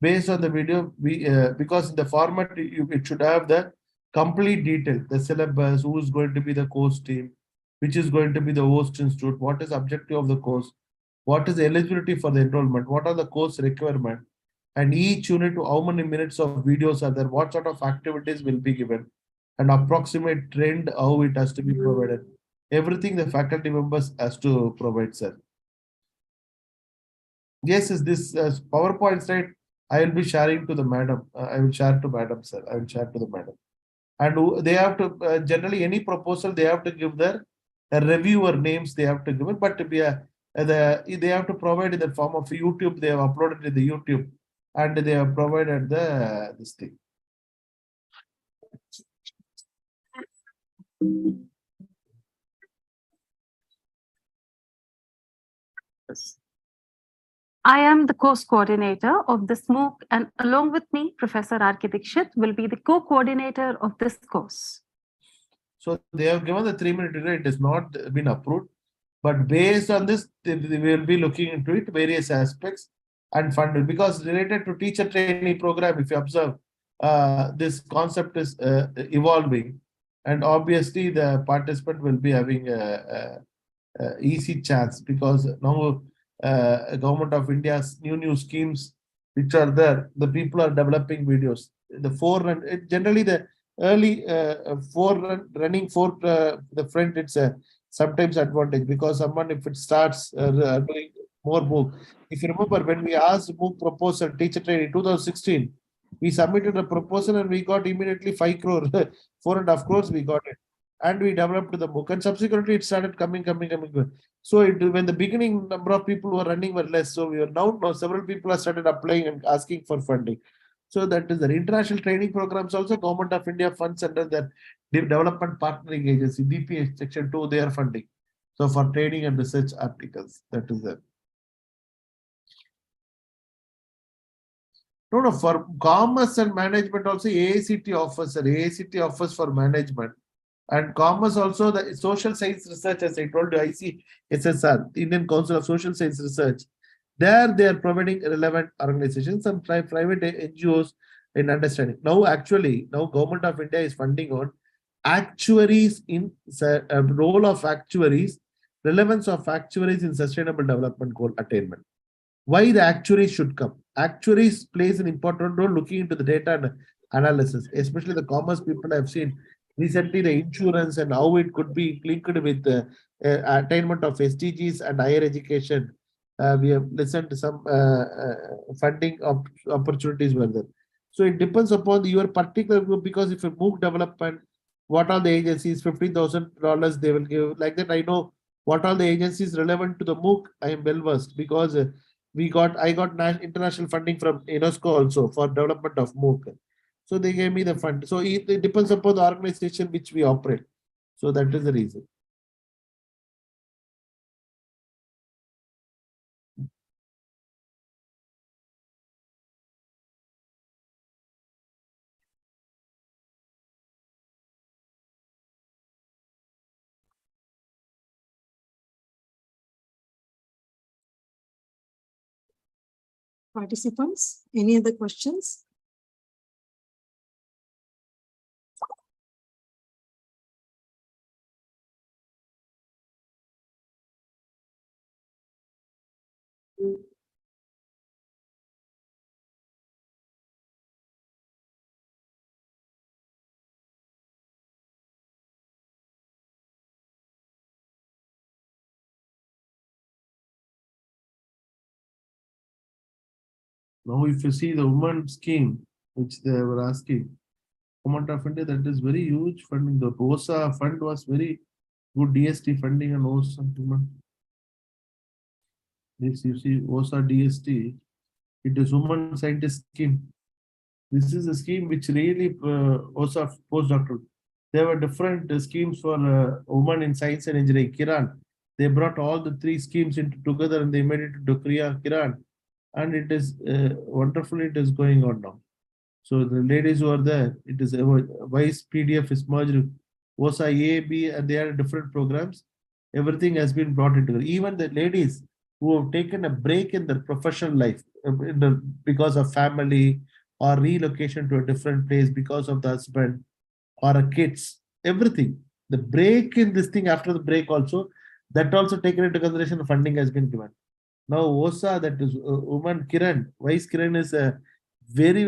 Based on the video, we because in the format it should have the complete detail, the syllabus, who is going to be the course team, which is going to be the host institute, what is objective of the course, what is the eligibility for the enrollment, what are the course requirement, and each unit how many minutes of videos are there, what sort of activities will be given, and approximate trend how it has to be provided. Everything the faculty members has to provide, sir. Yes, is this PowerPoint slide I will be sharing to the madam. I will share to madam, sir. I will share to the madam. And they have to, generally any proposal, they have to give their reviewer names, they have to give it, but to be they have to provide in the form of YouTube, they have uploaded to the YouTube, and they have provided this thing. I am the course coordinator of this MOOC, and along with me, Professor R.K. Dikshit will be the co-coordinator of this course. So they have given the 3-minute delay. It has not been approved. But based on this, they will be looking into it, various aspects and funded. Because related to teacher training program, if you observe, this concept is evolving. And obviously, the participant will be having a easy chance because now Government of India's new schemes which are there, the people are developing videos. The forerun, generally the early running for the front, it's a sometimes advantage because someone if it starts doing more MOOC. If you remember when we asked MOOC proposal teacher training 2016, we submitted a proposal and we got immediately 5 crore, 4.5 crores we got it. And we developed the MOOC and subsequently it started coming. So when the beginning number of people who were running were less, so we are now several people have started applying and asking for funding. So that is the international training programs also Government of India funds under the Development Partnering Agency, DPH Section 2, they are funding. So for training and research articles, that is there. No, for commerce and management also AICT offers for management. And commerce also, the social science research, as I told you, ICSSR, Indian Council of Social Science Research. There they are providing relevant organizations and private NGOs in understanding. Now Government of India is funding on actuaries in role of actuaries, relevance of actuaries in sustainable development goal attainment. Why the actuaries should come? Actuaries plays an important role looking into the data and analysis, especially the commerce people have seen recently the insurance and how it could be linked with the attainment of SDGs and higher education. We have listened to some funding opportunities were there. So it depends upon your particular group because if you MOOC development, what are the agencies, $15,000 they will give. Like that, I know what are the agencies relevant to the MOOC. I am well versed because I got international funding from UNESCO also for development of MOOC. So they gave me the fund. So it depends upon the organization which we operate. So that is the reason. Participants, any other questions? Now, if you see the women scheme, which they were asking, Government of India, that is very huge funding. The ROSA fund was very good DST funding and OSA women. This you see OSA DST, it is women scientist scheme. This is a scheme which really OSA postdoctoral. There were different schemes for women in science and engineering. Kiran, they brought all the 3 schemes into together and they made it into Kiran, and it is wonderful. It is going on now. So the ladies who are there, it is Vice PDF is merged with OSA A, B, and they are different programs. Everything has been brought into it. Even the ladies who have taken a break in their professional life because of family or relocation to a different place because of the husband or a kids, everything. The break in this thing after the break also, that also taken into consideration, funding has been given. Now OSA, that is woman Kiran, Vice Kiran is a very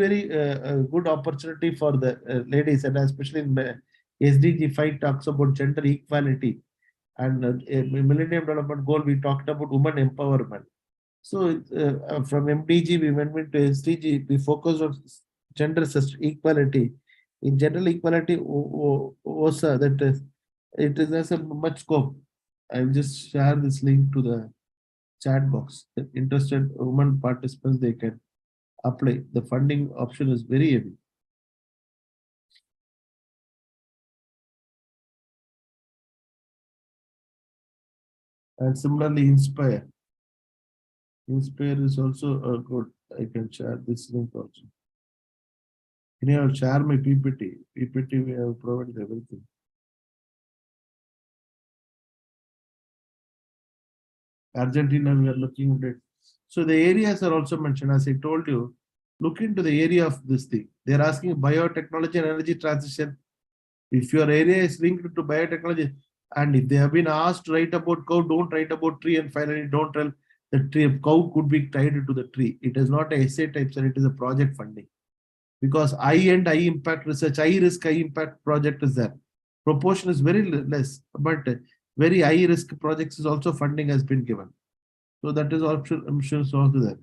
good opportunity for the ladies, and especially in SDG 5 talks about gender equality, and Millennium Development Goal we talked about women empowerment. So from MDG we went into SDG, we focus on gender equality. In general equality, OSA, that is, it is as a much scope. I'll just share this link to the chat box. The interested women participants, they can apply. The funding option is very heavy. And similarly, Inspire. Inspire is also good. I can share this link also. Can you share my PPT? PPT, we have provided everything. Argentina, we are looking at it. So the areas are also mentioned. As I told you, look into the area of this thing. They're asking biotechnology and energy transition. If your area is linked to biotechnology, and if they have been asked to write about cow, don't write about tree, and finally don't tell the tree. Cow could be tied to the tree. It is not a essay type, sir. It is a project funding. Because high end, high impact research, high risk, high impact project is there. Proportion is very less, but very high risk projects is also funding has been given. So that is option, I'm sure, so also there.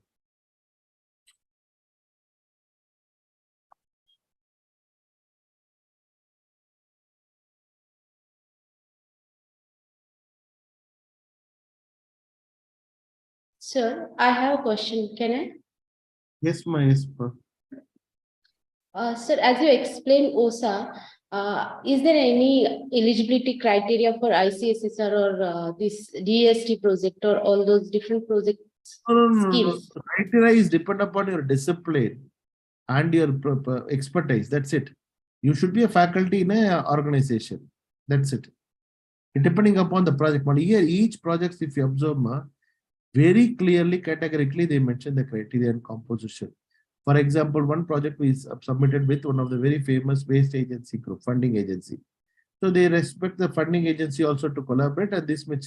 Sir, I have a question. Can I? Yes, my yes, ma'am. Sir, as you explained OSA, is there any eligibility criteria for ICSSR or this DST project or all those different project No. schemes? Criteria is depend upon your discipline and your expertise. That's it. You should be a faculty in a organization. That's it. Depending upon the project. But here, each project, if you observe, very clearly, categorically, they mention the criteria and composition. For example, one project is submitted with one of the very famous waste agency group, funding agency. So they respect the funding agency also to collaborate, and this much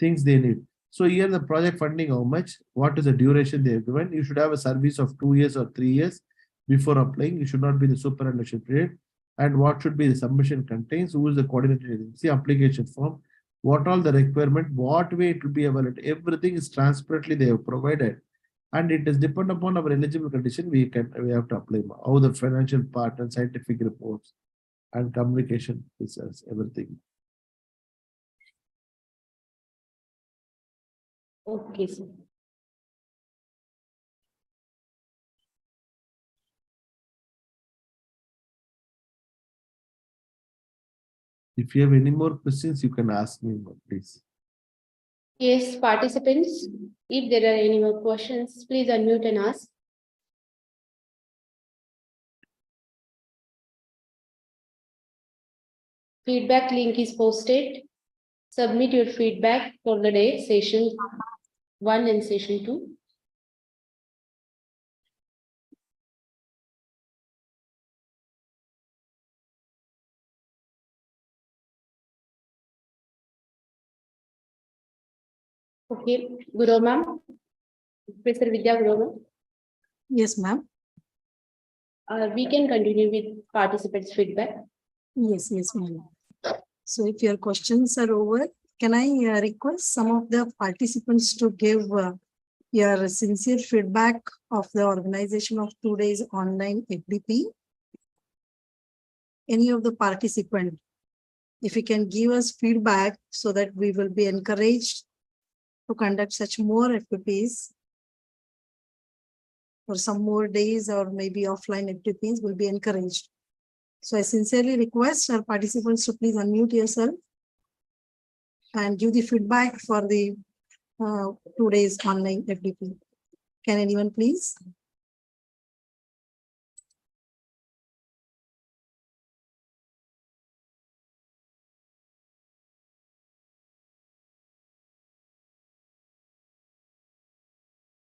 things they need. So here the project funding, how much, what is the duration they have given. You should have a service of 2 years or 3 years before applying. You should not be the superannuation period. And what should be the submission contains, who is the coordinating agency, application form, what all the requirement, what way it will be evaluated. Everything is transparently they have provided. And it is depend upon our eligible condition, we have to apply how the financial part and scientific reports and communication research, everything. Okay, sir. If you have any more questions, you can ask me, please. Yes, participants, if there are any more questions, please unmute and ask. Feedback link is posted. Submit your feedback for the day, session 1 and session 2. Okay, Guru ma'am, Professor Vidya Guru ma'am. Yes, ma'am. We can continue with participants' feedback. Yes, ma'am. So if your questions are over, can I request some of the participants to give your sincere feedback of the organization of today's online FDP? Any of the participant, if you can give us feedback so that we will be encouraged to conduct such more FDPs for some more days, or maybe offline FDPs will be encouraged. So I sincerely request our participants to please unmute yourself and give the feedback for the today's online FDP. Can anyone please?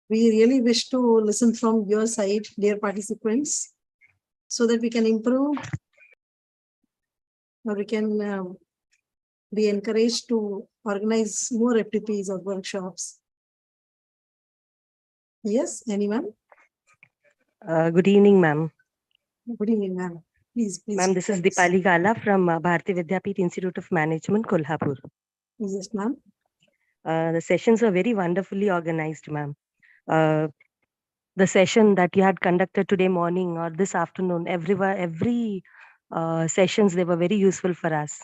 We really wish to listen from your side, dear participants, so that we can improve or we can be encouraged to organize more FTPs or workshops. Yes, anyone? Good evening, ma'am. Good evening, ma'am. Please. Ma'am, this is Dipali Gala from Bharati Vidyapeeth Institute of Management, Kolhapur. Yes, ma'am. The sessions are very wonderfully organized, ma'am. The session that you had conducted today morning or this afternoon, every sessions, they were very useful for us.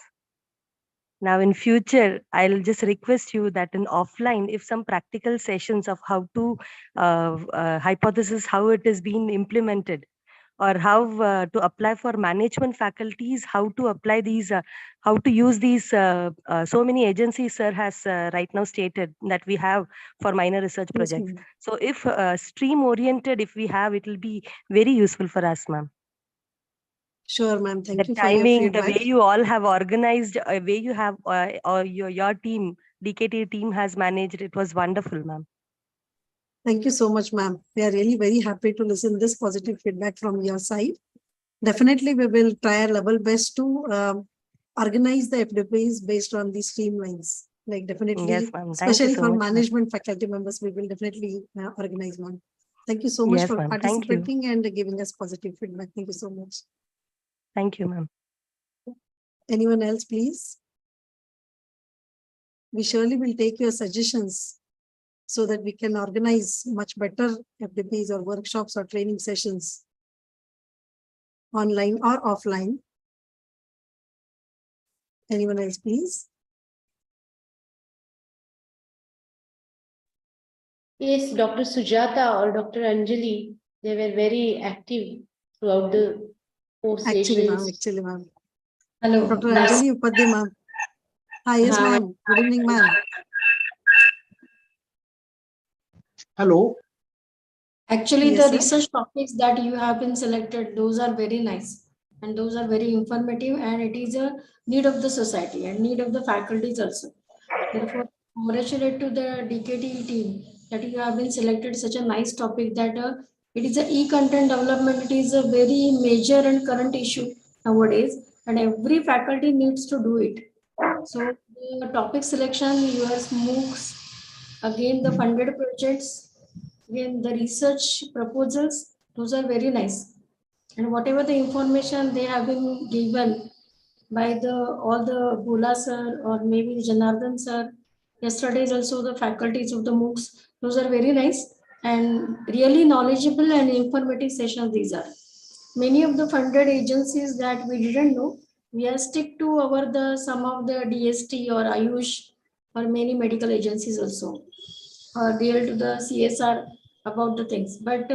Now in future, I'll just request you that in offline, if some practical sessions of how to hypothesis, how it is being implemented, or how to apply for management faculties, how to apply these, how to use these so many agencies sir has right now stated that we have for minor research Yes, projects. ma'am. So if stream oriented, if we have, it will be very useful for us, ma'am. Sure, ma'am. The Thank you for your timing, the feedback. way you all have organized, way you have, or your team, D.K.T.E team has managed, it was wonderful, ma'am. Thank you so much, ma'am. We are really very happy to listen this positive feedback from your side. Definitely, we will try our level best to organize the FDPs based on these streamlines. Like definitely, Yes, ma'am. Thank you especially so for much, ma'am. management faculty members, we will definitely organize one. Thank you so much Yes, for ma'am. Thank you. participating and giving us positive feedback. Thank you so much. Thank you, ma'am. Anyone else, please? We surely will take your suggestions so that we can organize much better FDPs or workshops or training sessions, online or offline. Anyone else, please? Yes, Dr. Sujata or Dr. Anjali, they were very active throughout the 4 Actually, ma'am. sessions. Actually, ma'am. Hello. Dr. Anjali Upadhyay, ma'am. Hi, yes, ma'am. Good evening, ma'am. Hello. Actually, Yes, the sir. research topics that you have been selected, those are very nice and those are very informative, and it is a need of the society and need of the faculties also. Therefore, congratulate to the D.K.T.E team that you have been selected such a nice topic that it is a e-content development. It is a very major and current issue nowadays, and every faculty needs to do it. So the topic selection, your MOOCs, again the funded projects, again the research proposals, those are very nice. And whatever the information they have been given by the all the Bula sir or maybe Janardhan sir, yesterday's also the faculties of the MOOCs, those are very nice and really knowledgeable and informative sessions these are. Many of the funded agencies that we didn't know, we are stick to our the some of the DST or Ayush or many medical agencies also deal to the CSR about the things. But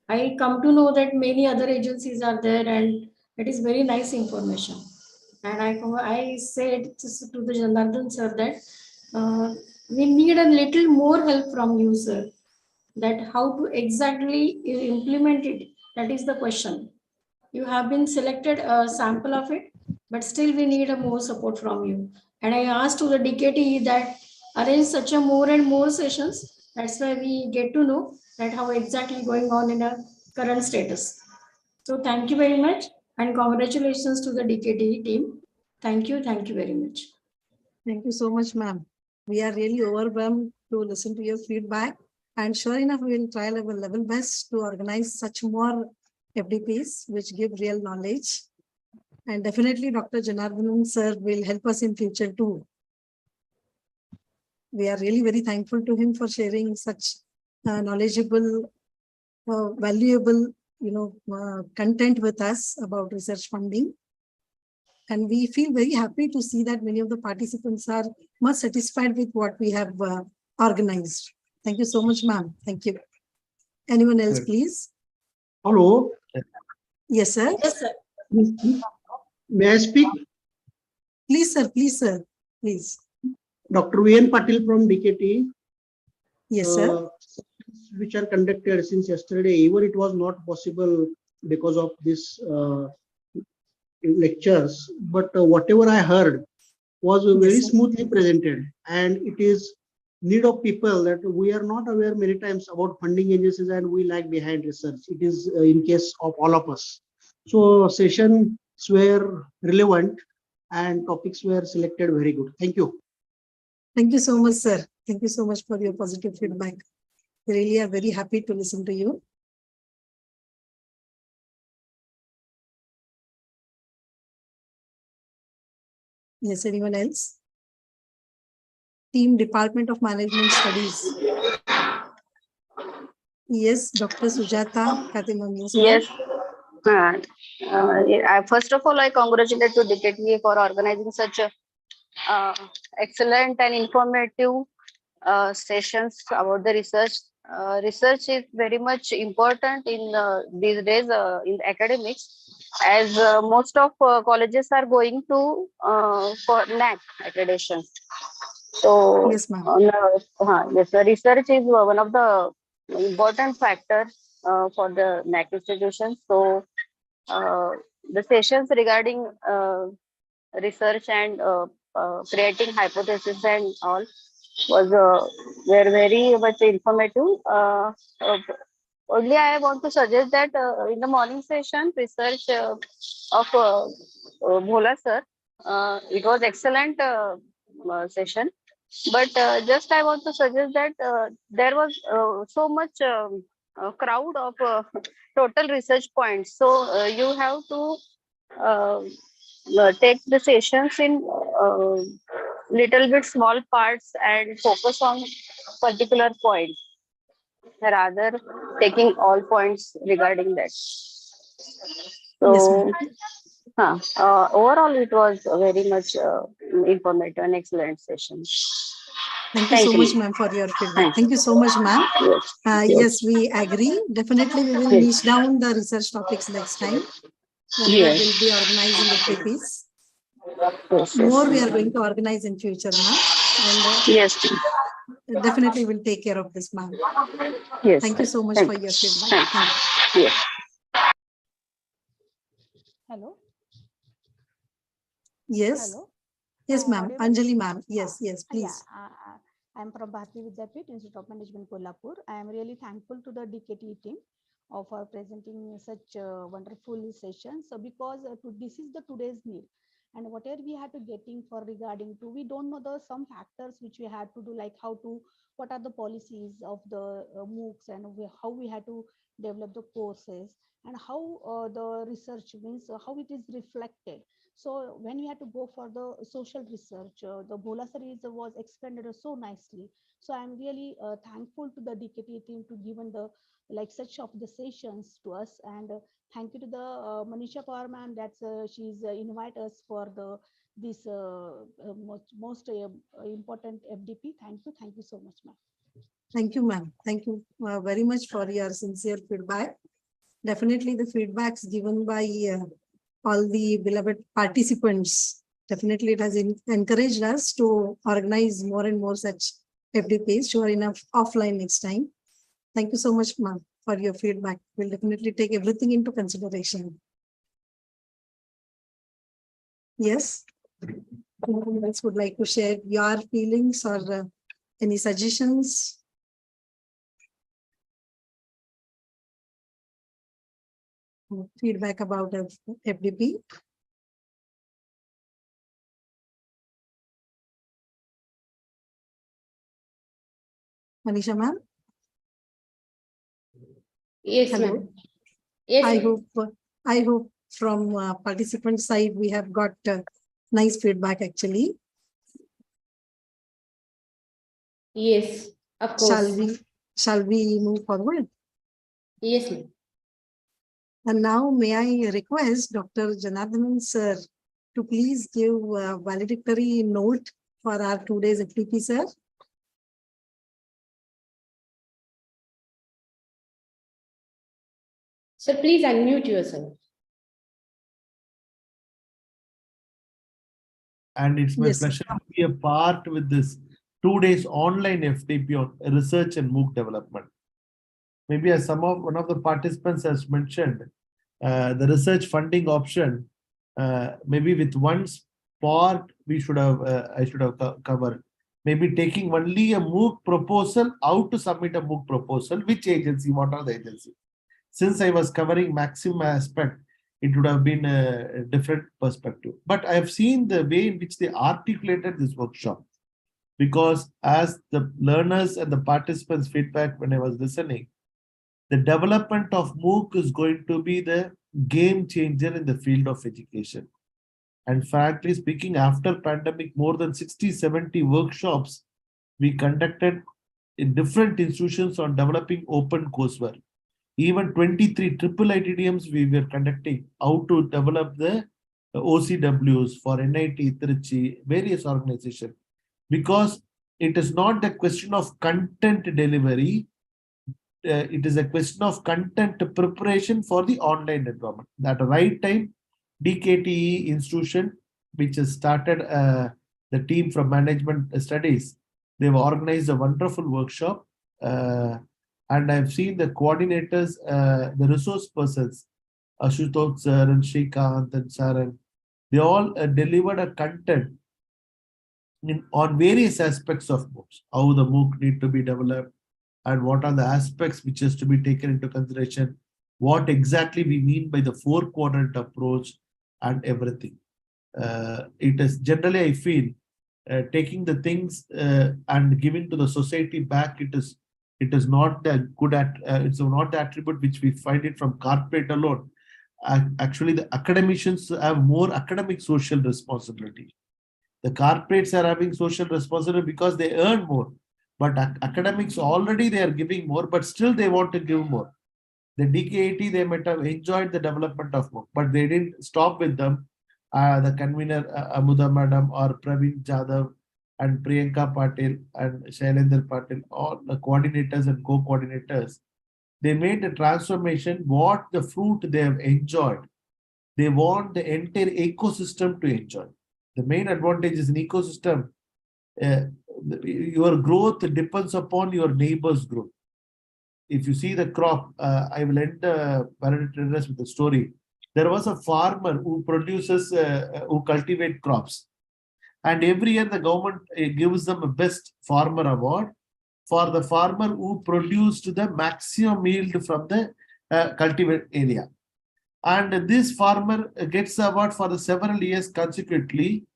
I come to know that many other agencies are there, and it is very nice information. And I said to the Janardhan sir that we need a little more help from you, sir. That how to exactly implement it. That is the question. You have been selected a sample of it, but still we need a more support from you. And I asked to the D.K.T.E that arrange such a more and more sessions. That's why we get to know that how exactly going on in a current status. So thank you very much and congratulations to the D.K.T.E team. Thank you very much. Thank you so much, ma'am. We are really overwhelmed to listen to your feedback. And sure enough, we will try our level best to organize such more FDPs, which give real knowledge. And definitely Dr. Janardhan sir will help us in future too. We are really very thankful to him for sharing such knowledgeable, valuable, content with us about research funding. And we feel very happy to see that many of the participants are much satisfied with what we have organized. Thank you so much, ma'am. Thank you. Anyone else, please? Hello. Yes, sir. Yes, sir. May I speak? Please, sir. Please, sir. Please. Dr. V.N. Patil from D.K.T.E. Yes, sir. Which are conducted since yesterday, even it was not possible because of this lectures, but whatever I heard was very smoothly presented, and it is need of people that we are not aware many times about funding agencies and we lag behind research. It is in case of all of us. So sessions were relevant and topics were selected very good. Thank you. Thank you so much, sir. Thank you so much for your positive feedback. We really are very happy to listen to you. Yes, anyone else? Team Department of Management Studies. Yes, Dr. Sujata Katimam. Yes. First of all, I congratulate to D.K.T.E for organizing such a excellent and informative sessions about the research. research is very much important in these days in academics, as most of colleges are going to for NAC accreditation. So, Yes, ma'am. yes, the research is one of the important factors for the NAC institutions. So, uh, the sessions regarding research and creating hypothesis and all was were very much informative. Only I want to suggest that in the morning session, research of Bhola sir, it was excellent session. But just I want to suggest that there was so much crowd of total research points. So you have to uh, take the sessions in little bit small parts and focus on particular point rather taking all points regarding that. Yes, ma'am. So, overall, it was very much informative and excellent session. Thank you Thank so much, you. ma'am, for your feedback. Thank Thank you so much, ma'am. Yes. Yes, we agree. Definitely, we will Yes. niche down the research topics next time whenever Yes. we'll be organizing FTPs. Yes, More we yes. are going to organize in future, ma'am. And Yes. definitely we'll take care of this, ma'am. Yes. Thank you so much for your feedback. Thank you. Yes. Hello. Yes. Hello. Yes, ma'am. Audible? Anjali, ma'am. Yes, yes, please. I'm from Bharati Vidyapit, Institute of Management, Kolhapur. I am really thankful to the D.K.T.E team for presenting such wonderful sessions. So because this is the today's need, and whatever we had to getting for regarding to, we don't know the some factors which we had to do, like how to, what are the policies of the MOOCs, and how we had to develop the courses, and how the research means how it is reflected. So when we had to go for the social research, the Bhola series was expanded so nicely. So I'm really thankful to the D.K.T.E team to given the like such of the sessions to us, and thank you to the Manisha Kaur ma'am that she's invite us for the this most important FDP. Thank you so much, ma'am. Thank you, ma'am. Thank you very much for your sincere feedback. Definitely the feedbacks given by all the beloved participants, definitely it has encouraged us to organize more and more such FDPs, sure enough, offline next time. Thank you so much, ma'am, for your feedback. We'll definitely take everything into consideration. Yes. Anyone else would like to share your feelings or any suggestions? Feedback about FDP? Manisha ma'am? Yes, ma'am. Yes, I hope from participant side we have got nice feedback actually. Yes, of course. Shall we move forward? Yes, ma'am. And now may I request Dr. Janardhanan sir to please give a valedictory note for our today's FTP, sir. So please unmute yourself. And it's my pleasure to be a part with this 2 days online FTP on research and MOOC development. Maybe as one of the participants has mentioned, the research funding option, maybe with one part we should have, I should have covered. Maybe taking only a MOOC proposal, how to submit a MOOC proposal, which agency, what are the agency. Since I was covering maximum aspect, it would have been a different perspective. But I have seen the way in which they articulated this workshop. Because as the learners and the participants' feedback when I was listening, the development of MOOC is going to be the game changer in the field of education. And frankly speaking, after pandemic, more than 60, 70 workshops we conducted in different institutions on developing open courseware. Even 23 triple ITDMs we were conducting how to develop the OCWs for NIT, Trichy, various organizations. Because it is not the question of content delivery, it is a question of content preparation for the online environment. At the right time, D.K.T.E institution, which has started the team from management studies, they've organized a wonderful workshop. And I've seen the coordinators, the resource persons, Ashutosh sir and Shrikant and Saran, they all delivered a content on various aspects of MOOCs, how the MOOC need to be developed, and what are the aspects which is to be taken into consideration, what exactly we mean by the 4-quadrant approach and everything. It is generally, I feel, taking the things and giving to the society back, it is not the good at, it's not the attribute which we find it from corporate alone. Actually, the academicians have more academic social responsibility. The corporates are having social responsibility because they earn more. But academics already they are giving more, but still they want to give more. The D.K.T, they might have enjoyed the development of MOOC, but they didn't stop with them. The convener Amuda Madam or Praveen Jadhav and Priyanka Patil and Shailendra Patil, all the coordinators and co-coordinators, they made the transformation. What the fruit they have enjoyed, they want the entire ecosystem to enjoy. The main advantage is an ecosystem. Your growth depends upon your neighbor's growth. If you see the crop, I will end address with the story. There was a farmer who produces, who cultivate crops. And every year the government gives them a best farmer award for the farmer who produced the maximum yield from the cultivate area. And this farmer gets the award for the several years consecutively,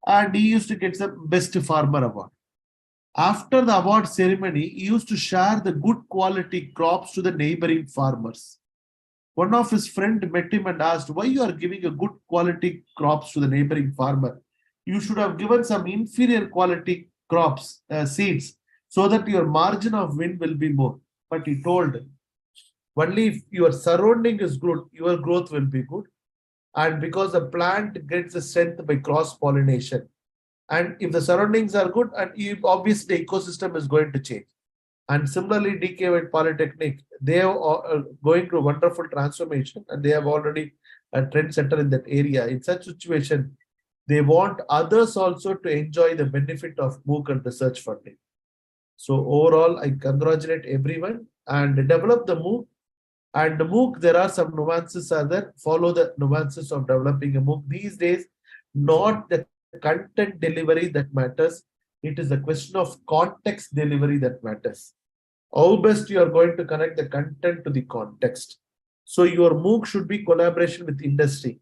and he used to get the best farmer award. After the award ceremony, he used to share the good quality crops to the neighboring farmers. One of his friends met him and asked, why you are giving a good quality crops to the neighboring farmer? You should have given some inferior quality crops, seeds, so that your margin of win will be more. But he told, only if your surrounding is good, your growth will be good. And because the plant gets the strength by cross-pollination. And if the surroundings are good, and obviously the ecosystem is going to change. And similarly, D.K.T Polytechnic, they are going through wonderful transformation, and they have already a trendsetter in that area. In such situation, they want others also to enjoy the benefit of MOOC and research funding. So overall, I congratulate everyone and develop the MOOC. And the MOOC, there are some nuances are there. Follow the nuances of developing a MOOC. These days, not the content delivery that matters. It is a question of context delivery that matters. How best you are going to connect the content to the context. So your MOOC should be collaboration with industry.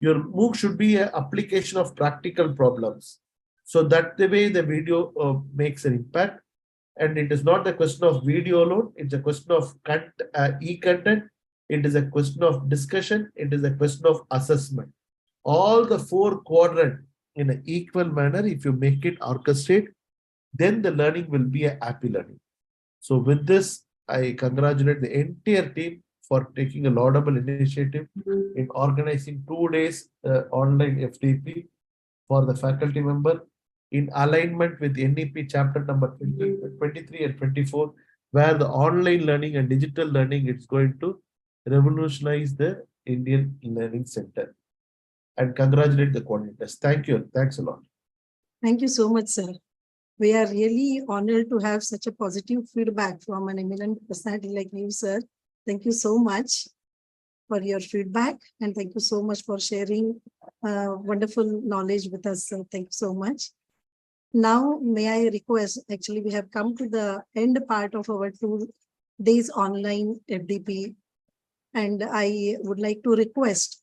Your MOOC should be an application of practical problems. So that the way the video makes an impact. And it is not the question of video alone. It's a question of e-content. It is a question of discussion. It is a question of assessment. All the 4 quadrants in an equal manner, if you make it orchestrate, then the learning will be a happy learning. So with this, I congratulate the entire team for taking a laudable initiative in organizing 2 days online FDP for the faculty member in alignment with NEP chapter number 23 and 24, where the online learning and digital learning is going to revolutionize the Indian Learning Center. And congratulate the coordinators. Thank you. Thanks a lot. Thank you so much, sir. We are really honored to have such a positive feedback from an eminent personality like you, sir. Thank you so much for your feedback, and thank you so much for sharing wonderful knowledge with us. So thank you so much. Now, may I request, actually, we have come to the end part of our 2 days online FDP, and I would like to request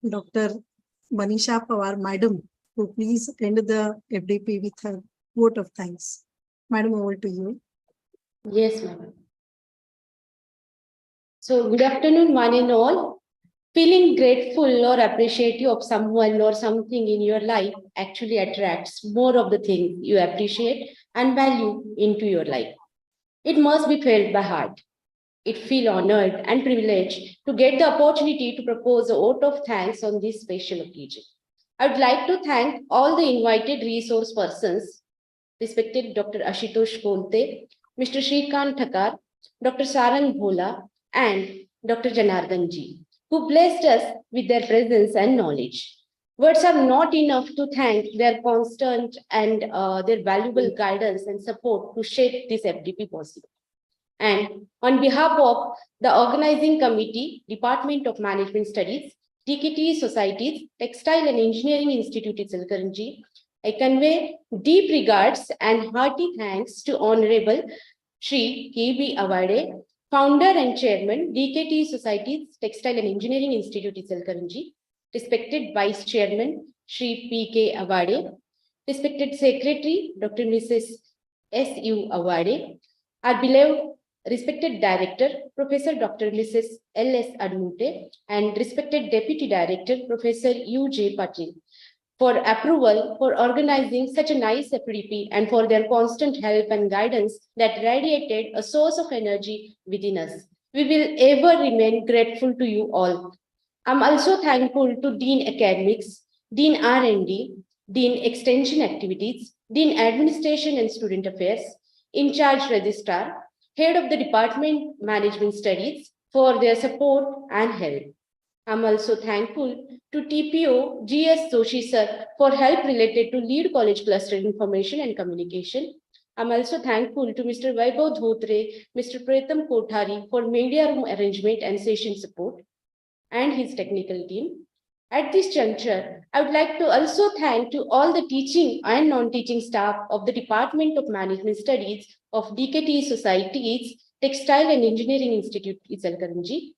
Dr. Manisha Pawar, Madam, to please end the FDP with her vote of thanks. Madam, over to you. Yes, madam. So good afternoon, one and all. Feeling grateful or appreciative of someone or something in your life actually attracts more of the things you appreciate and value into your life. It must be felt by heart. It feels honored and privileged to get the opportunity to propose a vote of thanks on this special occasion. I would like to thank all the invited resource persons, respected Dr. Ashutosh Kolte, Mr. Shrikant Thakar, Dr. Sarang Bhola, and Dr. Janardhan Ji, who blessed us with their presence and knowledge. Words are not enough to thank their constant and their valuable guidance and support to shape this FDP possible. And on behalf of the organizing committee, Department of Management Studies, D.K.T.E Societies, Textile and Engineering Institute, ICHALKARANJI, I convey deep regards and hearty thanks to Honorable Shri K.B. Awade, Founder and Chairman, D.K.T.E Societies, Textile and Engineering Institute, ICHALKARANJI, respected Vice Chairman, Shri P.K. Awade, respected Secretary, Dr. Mrs. S.U. Awade, our beloved respected Director, Professor Dr. Mrs. L.S. Admute, and respected Deputy Director, Professor U.J. Patil, for approval for organizing such a nice FDP and for their constant help and guidance that radiated a source of energy within us. We will ever remain grateful to you all. I'm also thankful to Dean Academics, Dean R&D, Dean Extension Activities, Dean Administration and Student Affairs, In Charge Registrar, Head of the Department Management Studies for their support and help. I'm also thankful to TPO GS Joshi sir for help related to lead college cluster information and communication. I'm also thankful to Mr. Vaibhav Dhotre, Mr. Pretam Kothari for media room arrangement and session support and his technical team. At this juncture, I would like to also thank to all the teaching and non-teaching staff of the Department of Management Studies of D.K.T.E Societies, Textile and Engineering Institute, ICHALKARANJI.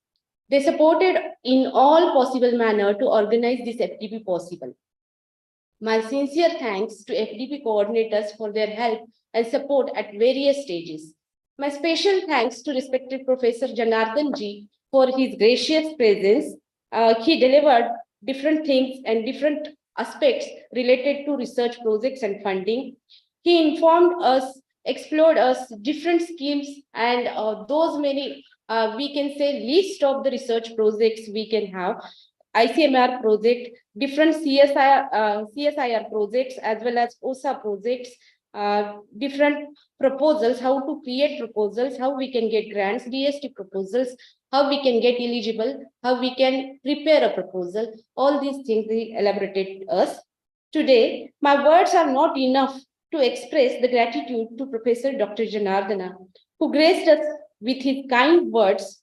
They supported in all possible manner to organize this FDP possible. My sincere thanks to FDP coordinators for their help and support at various stages. My special thanks to respected Professor Janardhan Ji for his gracious presence. He delivered different things and different aspects related to research projects and funding. He informed us, explored us different schemes and those many, we can say, list of the research projects we can have. ICMR project, different CSIR projects, as well as OSA projects, different proposals, how to create proposals, how we can get grants, DST proposals, how we can get eligible, how we can prepare a proposal. All these things they elaborated us. Today, my words are not enough to express the gratitude to Professor Dr. Janardana, who graced us with his kind words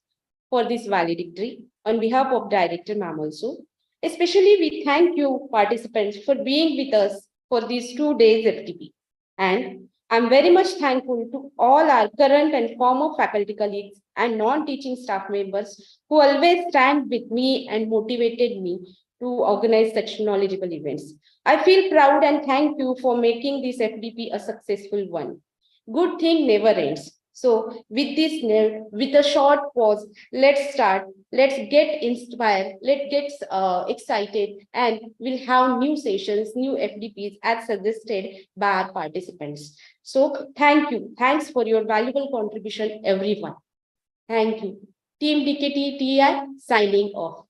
for this valedictory. On behalf of Director Ma'am also, especially we thank you participants for being with us for these 2 days FTP. And I'm very much thankful to all our current and former faculty colleagues and non-teaching staff members who always stand with me and motivated me to organize such knowledgeable events. I feel proud and thank you for making this FDP a successful one. Good thing never ends. So with this note, with a short pause, let's start. Let's get inspired. Let's get excited, and we'll have new sessions, new FDPs as suggested by our participants. So thank you. Thanks for your valuable contribution, everyone. Thank you. Team D.K.T.E signing off.